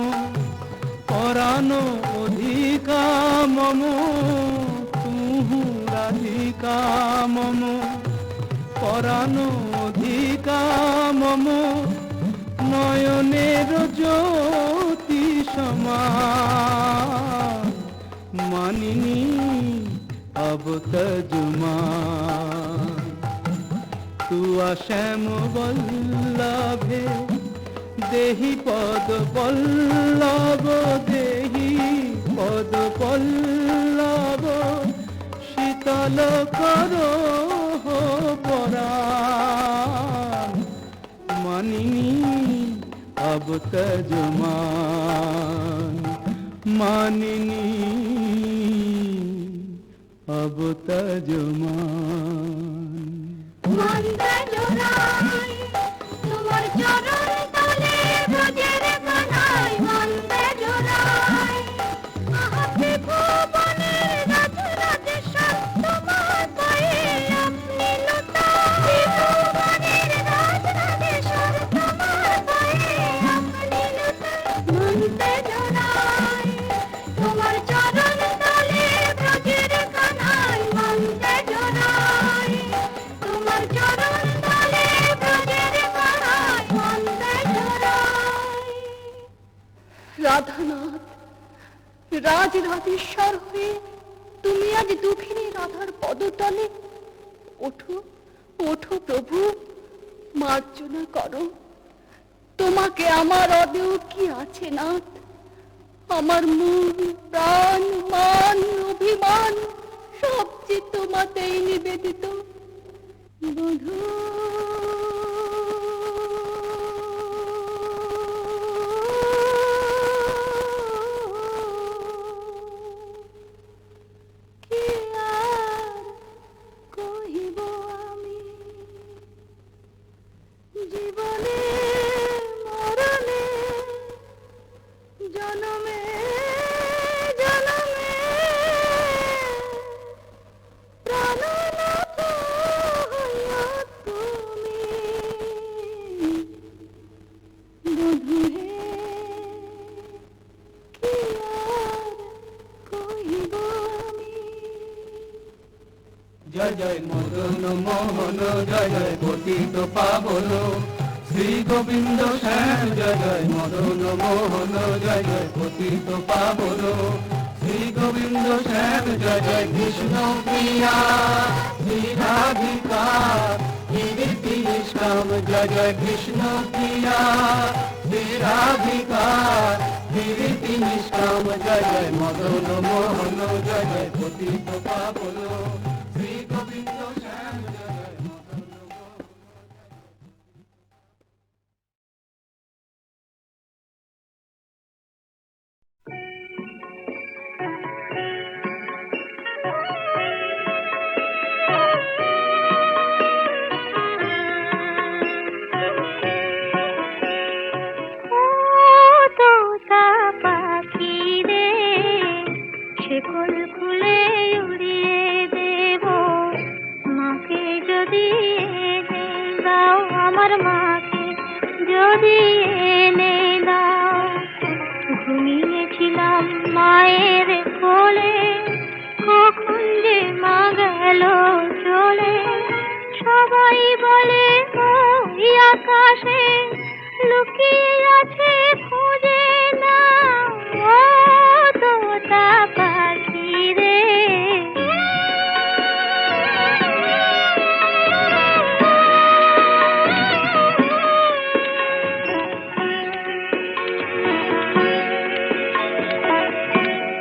परानो अधिका मम, तू हूँ राधिका मम परानो अधिका मम। নয়নের জ্যোতি সমান, মানিনী अब तजुमान। तू श्याम बल्लभे देहि पद पल्लव, देहि पद पल्लव। शीतल करो पराण, मानिनी अब तजमान, मानिनी अब तजमान। মন্দে জোড়াই তোমার চরণ তলে ব্রজের কানাই, মন্দে জোড়াই আহাতে ভুবনের রাজ রাজেশ্বর তোমার পায়ে আপনি লতা। ভুবনের রাজ রাজেশ্বর তোমার পায়ে আপনি লতা। মন্দে জোড়াই তোমার চরণ তলে ব্রজের কানাই, মন্দে জোড়াই তোমার চরণ তলে ব্রজের কানাই, মন্দে জোড়াই। রাধানাথ, রাজ রাজেশ্বর হয়ে তুমি আজ দুঃখিনী রাধার পদতলে। ওঠো ওঠো প্রভু, মার্জনা করো। তোমাকে আমার অদেও কি আছে নাথ? আমার মন প্রাণ মান অভিমান সব যে তোমাতেই নিবেদিত। বধূ কি আর কহিব আমি, জীবনে মরণে জনমে জনমে প্রাণনাথ হইয়া তুমি। বধূ হে, কি আর কহিব আমি। জয় জয় মদন মোহন, জয় জয় পতিত পাবন শ্রী গোবিন্দ শ্যাম। জয় জয় মদন মোহন, জয় জয় পতিত পাবন শ্রী গোবিন্দ শ্যাম। জয় জয় কৃষ্ণ প্রিয়া শ্রী রাধিকা কীর্তি নিষ্কাম। জয় জয় কৃষ্ণ প্রিয়া শ্রী রাধিকা কীর্তি নিষ্কাম। জয় জয় মদন মোহন, জয় জয় পতিত পাবন শ্রী গোবিন্দ শ্যাম। জয় জয় মদন মোহন। ও তোতা পাখি রে, শেকল খুলে উড়িয়ে দেব। মাকে যদি এনে দাও, আমার মাকে যদি এনে দাও। ঘুমিয়েছিলাম মায়ের কোলে, কখন যে মা গেল চলে। সবাই বলে ওই আকাশে লুকিয়ে আছে, খুঁজে না। ও তোতা পাখি রে,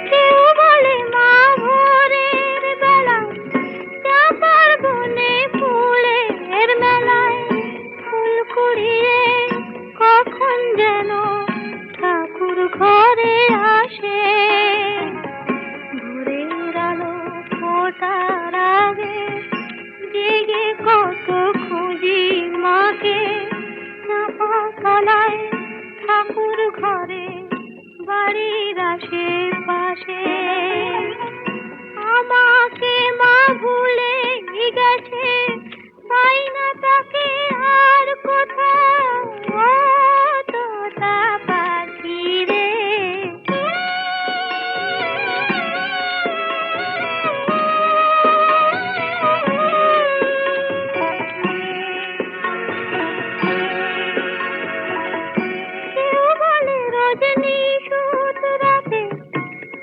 কেউ বলে মা ভোরের বেলা ফোটার আগে জেগে কত খুঁজি মাকে, চাপা তলায় ঠাকুর ঘরে বাড়ির আশেপাশে। আমাকে মা ভুলে গেছে, পাই না তাকে আর কোথাও, ও তোতা পাখি রে। কেউ বলে রজনী সুত রাতে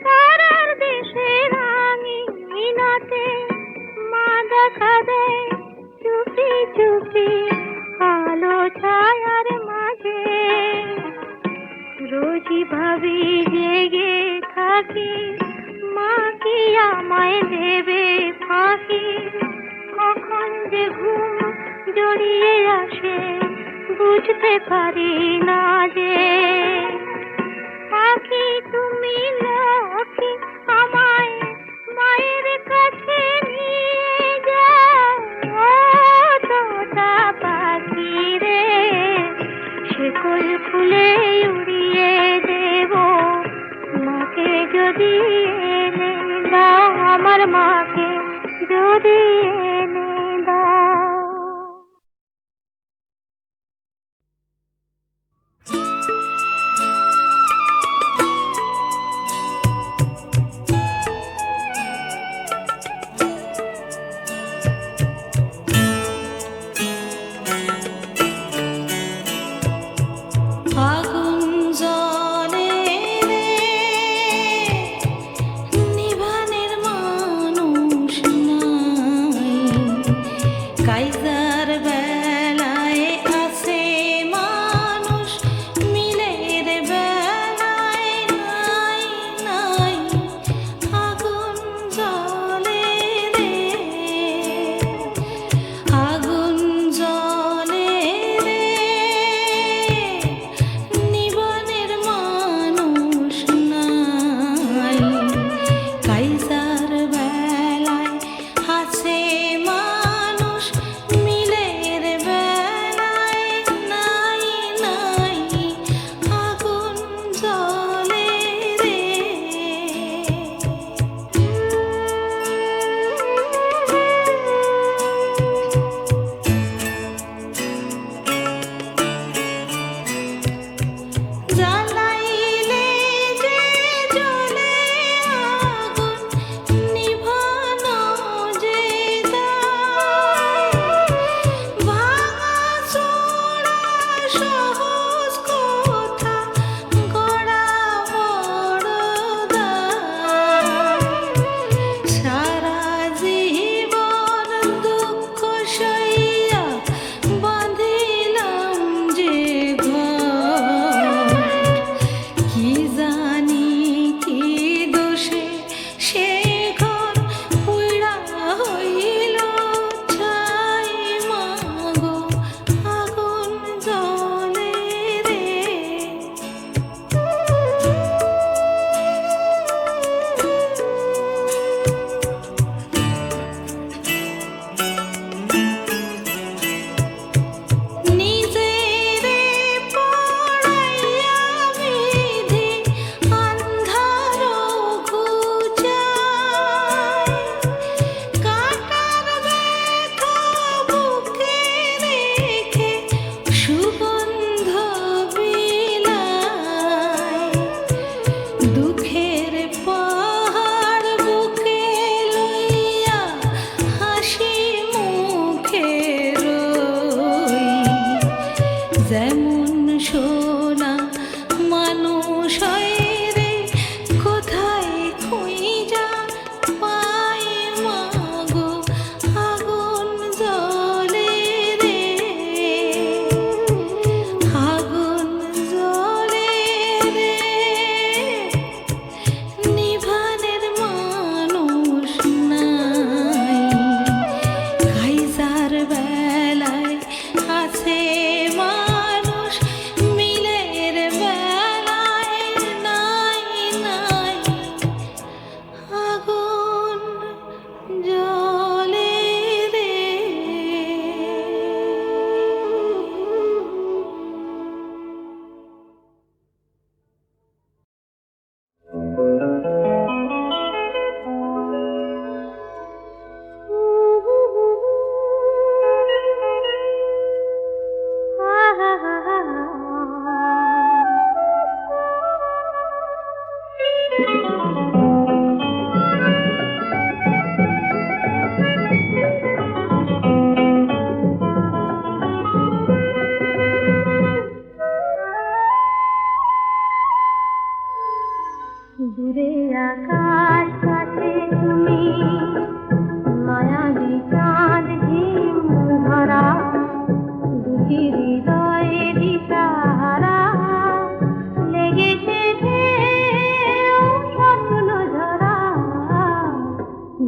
তারার দেশে রাঙিনাতে মা দেখা দেয় চুপি চুপি আলো ছায়ার মাঝে। রোজই ভাবি জেগে থাকি, মা কি আমায় দেবে ফাঁকি, কখন যে ঘুম জড়িয়ে আসে বুঝতে পারি না যে। পাখি তুমি লক্ষ্মী, আমায় মায়ের কাছে নিয়ে যাও, ও তোতা পাখি রে। শিকল ফুলে উড়িয়ে দেব মাকে যদি এনে দাও, আমার মাকে যদি এনে দাও। আগুন জ্বলে রে, নিভানের মানুষ নাই।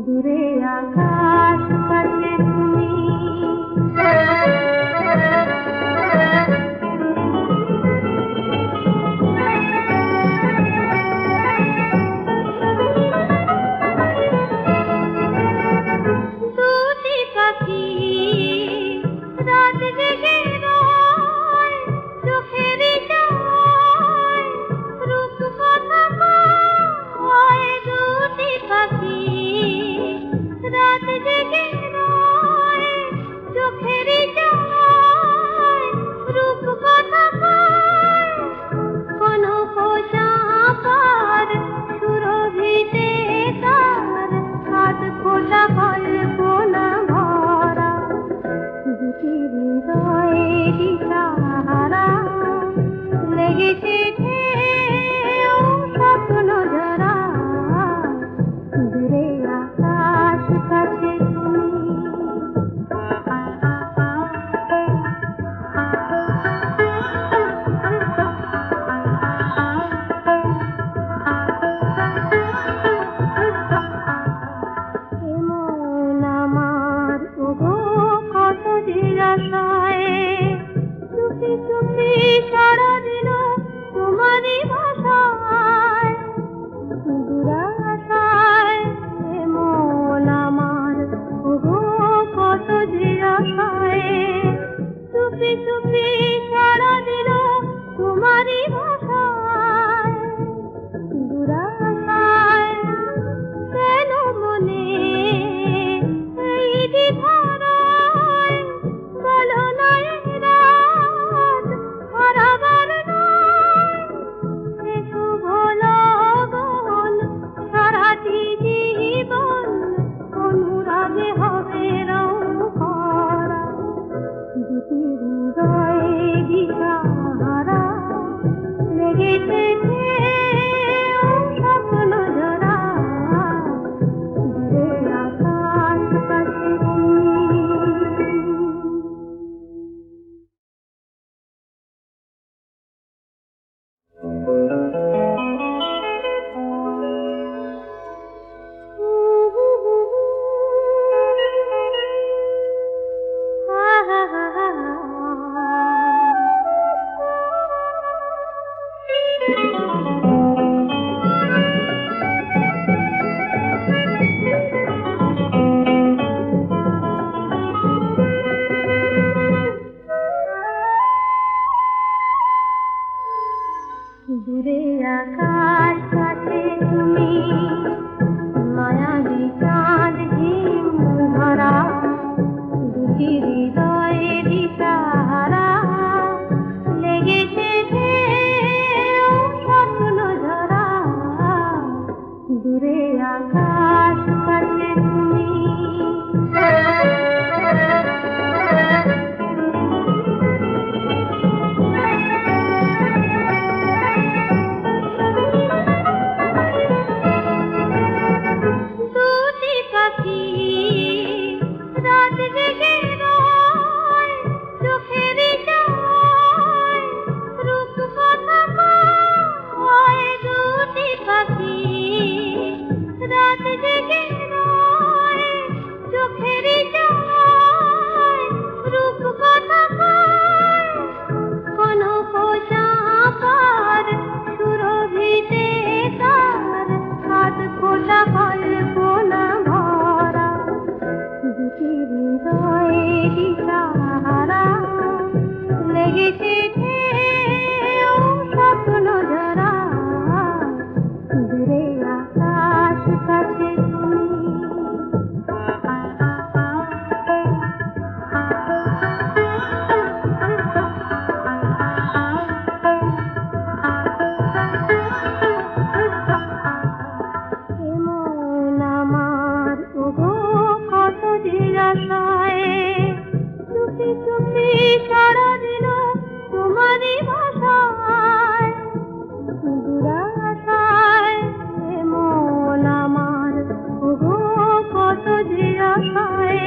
দূরে আকাশ কাছে তুমি দুটি পাখি রাত জেগে রয় চোখের জয় রূপ কথা কয় দুটি পাখি রাত জেগে রয় চোখের জয় রূপ কথা কয় কোনো চাপার সুরভিতে তার হাত খোলা কল্পনা ভরা দুটি হৃদয়ে দিশাহারা লেগেছে ঢেউ স্বপ্ন জরা দূরে আকাশ কাছে তুমি এমন আমার ওগো কত যে আশায় চুপি চুপি সারা দিল তোমারই ভাষায় দুরাশায় এমন আমার ওগো কত যে আশায় চুপি চুপি সারা দিল তোমারই ভাষায় দুরাশায় কেন মনে এই দ্বিধারায় বলো না এ রাত হারাবার নয় এ শুভ লগন সারাটি জীবন অনুরাগে হবে রং করা দুটি হৃদয়ে দিশাহারা লেগেছে ঢেউ স্বপ্ন জরা দূরে আকাশ কাছে তুমি দূরে আকাশ কাছে তুমি মায়াবী চাঁদ হিম ধরা দুটি হৃদয়ে দিশাহারা লেগেছে ঢেউ স্বপ্ন ঝরা দূরে আকাশ কাছে তুমি দুটি পাখি রাত জেগে রয় চোখের জয় রূপ কথা কয় দুটি পাখি রাত জেগে রয় চোখের জয় রূপ কথা কয় কোনো চাপার সুরভিতে তার হাত খোলা কল্পনা ভরা দুটি হৃদয়ে দিশাহারা লেগেছে ঢেউ স্বপ্ন জরা দূরে আকাশ কাছে তুমি এমন আমার ওগো কত যে আশায় চুপি চুপি সারা দিল তোমারই ভাষায় দুরাশায় এমন আমার ওগো কত যে আশায়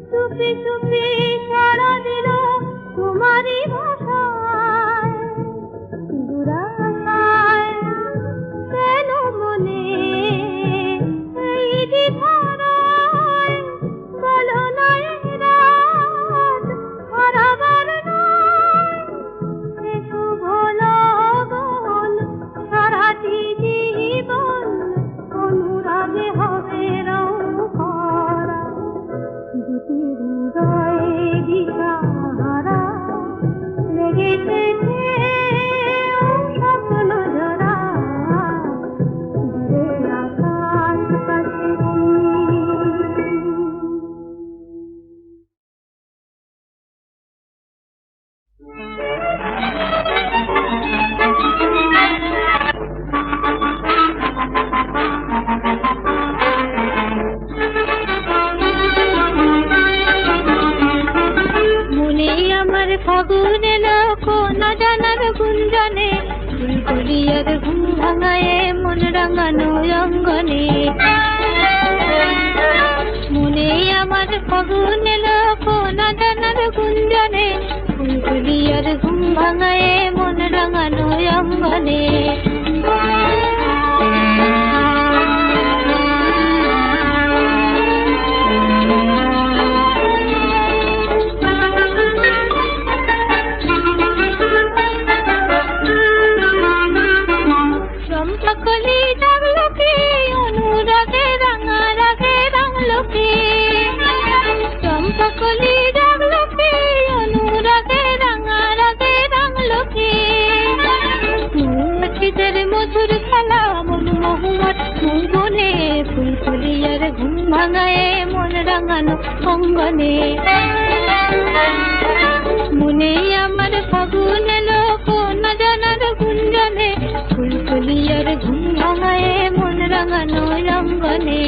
চুপি চুপি সারা দিল তোমারই ভাষায় দুরাশায় কেন মনে এই দ্বিধা ফুলকুলিয়ার ঘুম ভাঙায়ে মন রাঙানো অঙ্গনে মনে আমার ফাগুন এলো কোনা জানার গুঞ্জনে ফুলকুলিয়ার ঘুম ভাঙায়ে মন রাঙানো অঙ্গনে চম্পাকলি ডাকলো কি অনুরাগে রাঙা রাগে রাঙলো কি চম্পাকলি ডাকলো কি অনুরাগে রাঙা রাগে রাঙলো কি মৌমাছিদের মধুর খেলা মন মহুয়ার মঙ্গনে ফুলকুলিয়ার ঘুম ভাঙায়ে মন রাঙানো অঙ্গনে মনে আমার ফাগুন এলো কোনা জানার গুঞ্জনে ফুলকুলিয়ার ঘুম ভাঙায়ে মন রাঙানো অঙ্গনে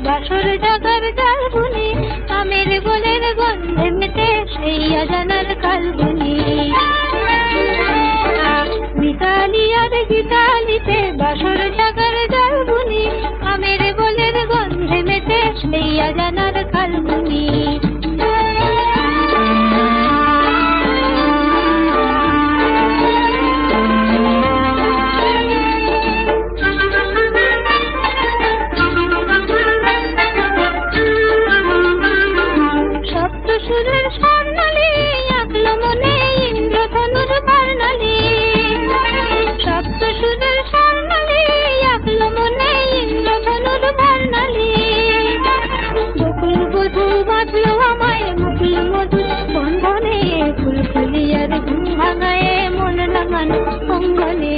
বাসর জাগার জালগুনি আমের গোলের গন্ধে মেতে সেই আজানার কালগুনি মিতালি আর গীতালিতে বাসর জাগার জালগুনি আমের গোলের গন্ধে মেতে সেই আজানার কালগুনি সুরের স্বর্ণালী আঁকলো মনে ইন্দ্রধনুর বর্ণালী সপ্ত সুরের স্বর্ণালী আঁকলো মনে ইন্দ্রধনুর বর্ণালী বকুল বধূ বাঁধলো আমায় মুকুল মধুর বন্ধনে ফুলকুলিয়ার ঘুম ভাঙায়ে মন রাঙানো অঙ্গনে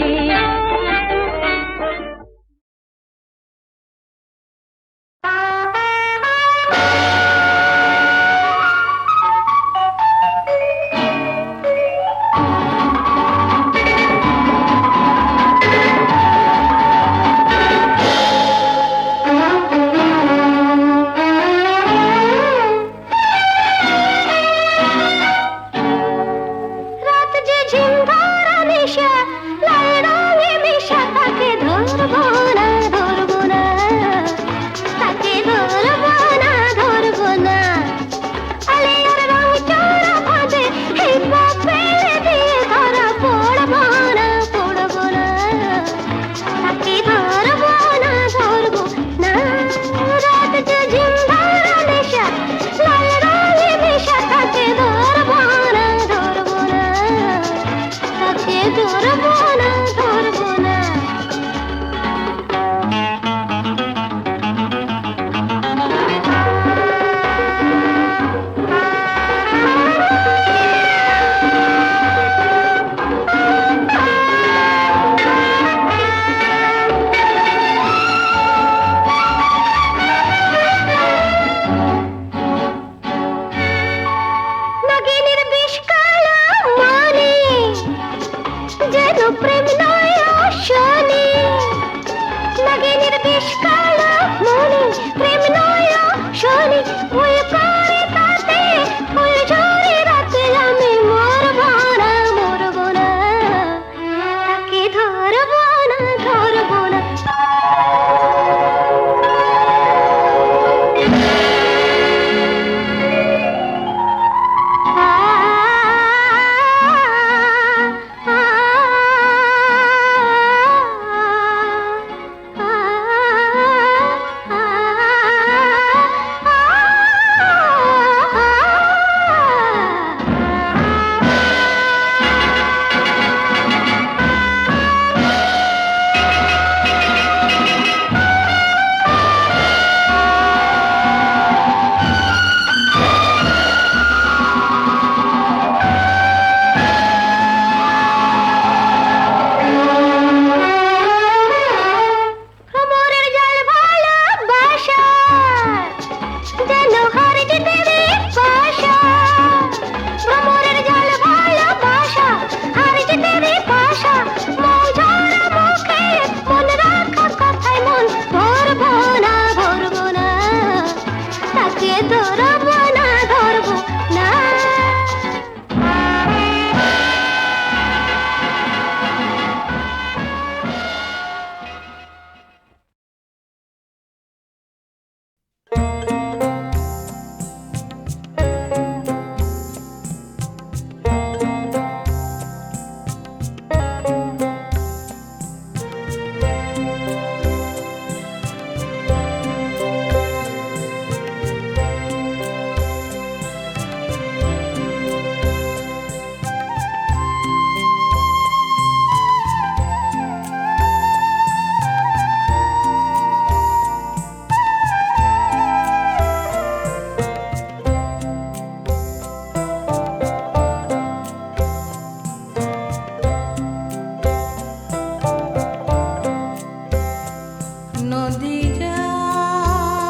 নদী যায়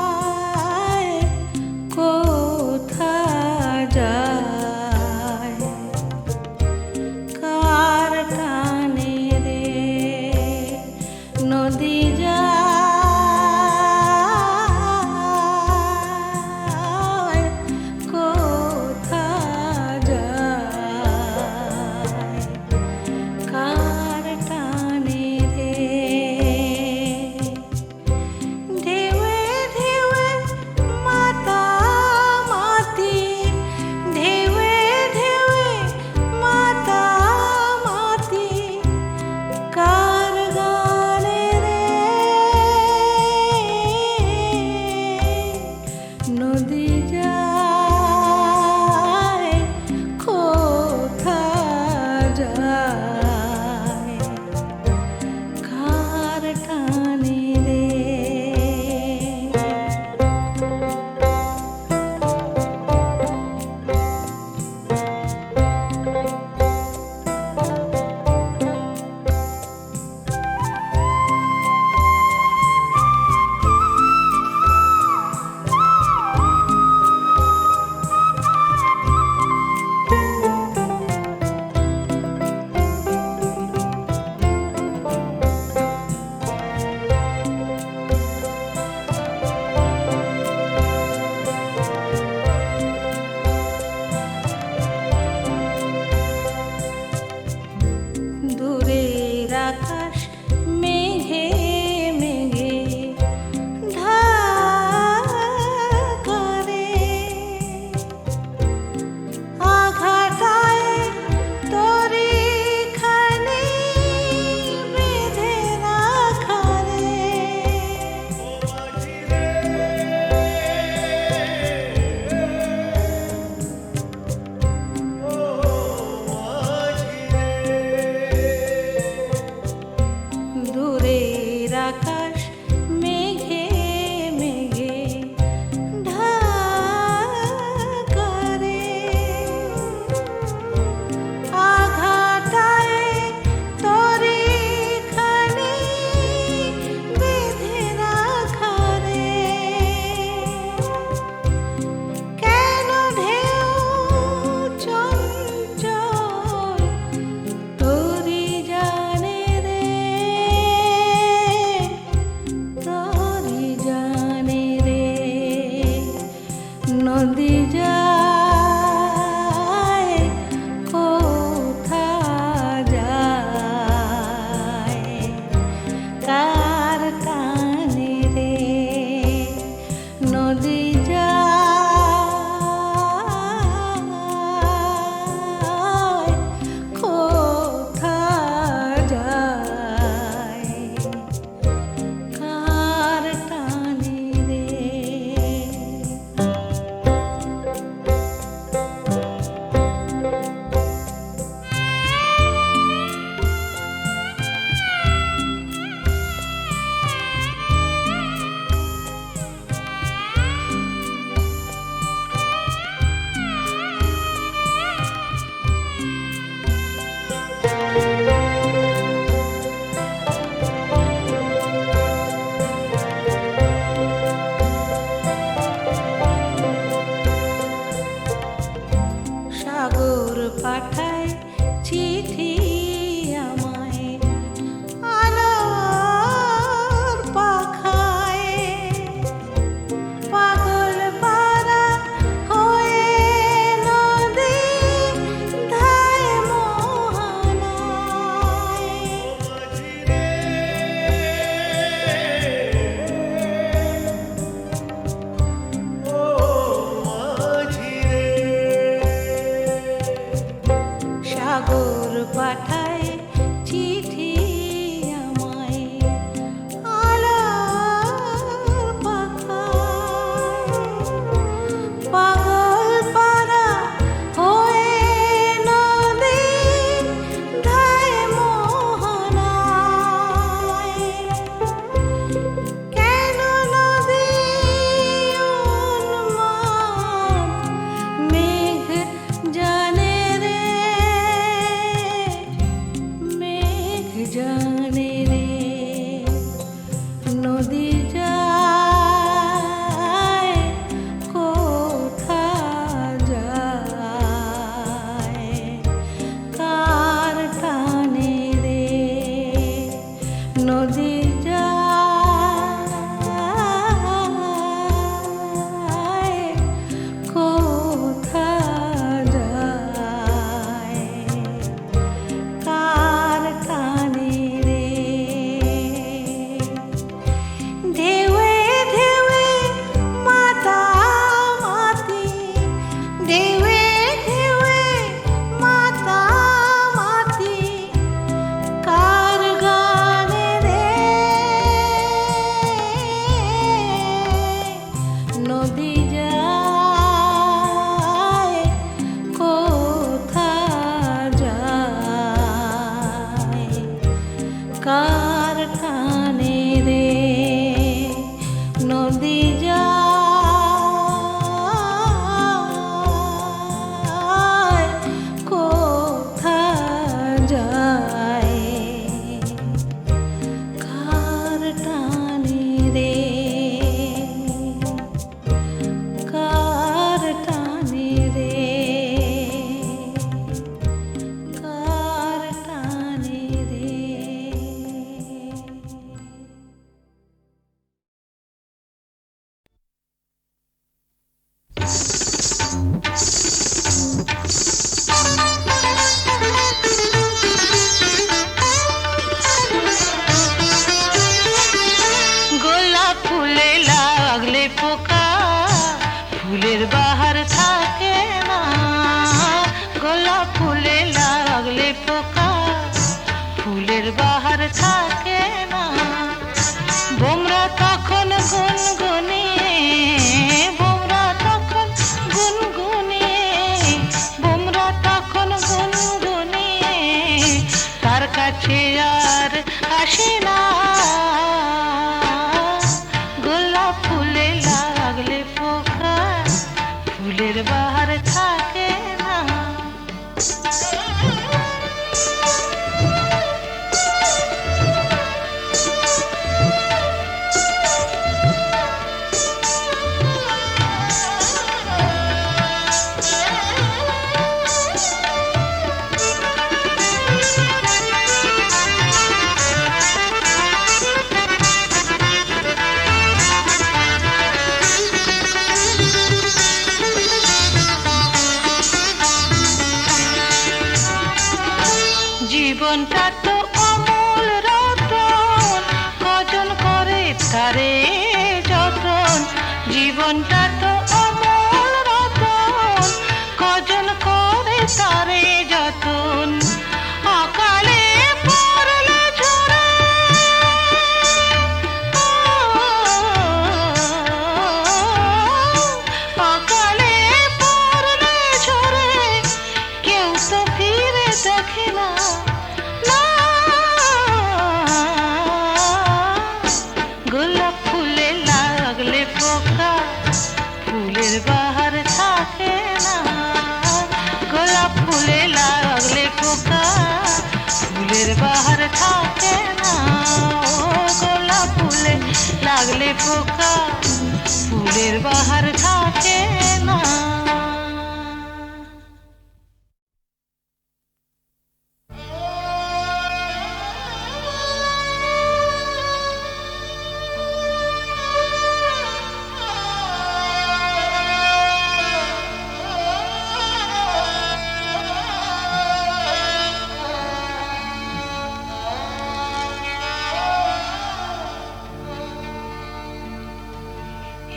কোথা যায় কার টানে রে নদী যায় কোথা যায় কার টানে রে থাকে না। বোমরা তখন গুনগুনিয়ে, বোমরা তখন গুনগুনিয়ে, বোমরা তখন গুনগুনিয়ে তার কাছে আর আসে না। গোলাপ ফুলে লাগলে পোকা, ফুলের বাহার থাকে না। জীবনটা তো অমূল রতন, কজন করে তারে যতন। জীবনটা তো অমূল রতন, কজন করে তারে যতন। অকালে পড়লে ঝরে, অকালে পড়লে ঝরে, কেউ তো ফিরে দেখে না। গোলাপ ফুলে লাগলে পোকা, ফুলের বাহার থাকে না। গোলাপ ফুলে লাগলে পোকা, ফুলের বাহার থাকে না। ও গোলাপ ফুলে লাগলে পোকা, ফুলের বাহার থাকে না।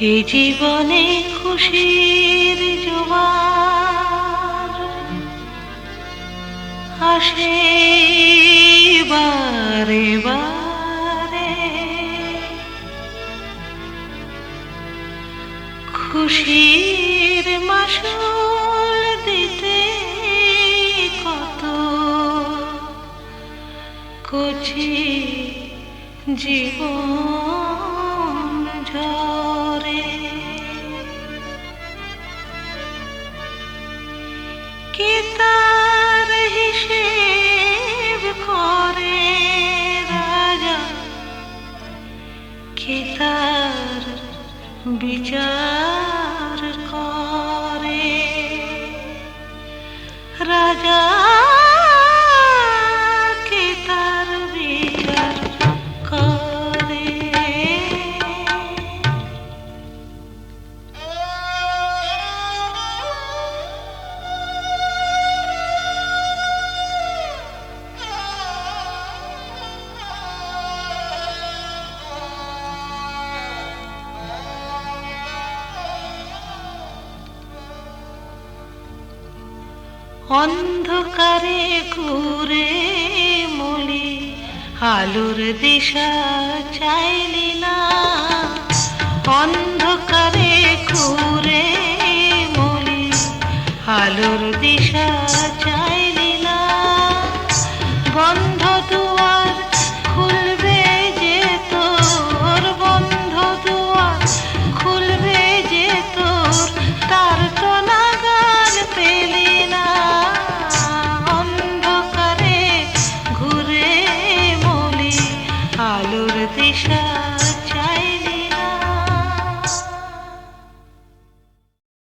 এই জীবনে খুশির জোয়ার আসে বারে বারে, খুশির মাসুল দিতে কত কচি জীবন ঝরে। কি তার হিসেব করে রাজা, কি তার বিচার করে রাজা, কি তার বিচার করে। অন্ধকারে ঘুরে মলি, আলোর দিশা চাইলি না। অন্ধকারে ঘুরে মলি, আলোর দিশা চাই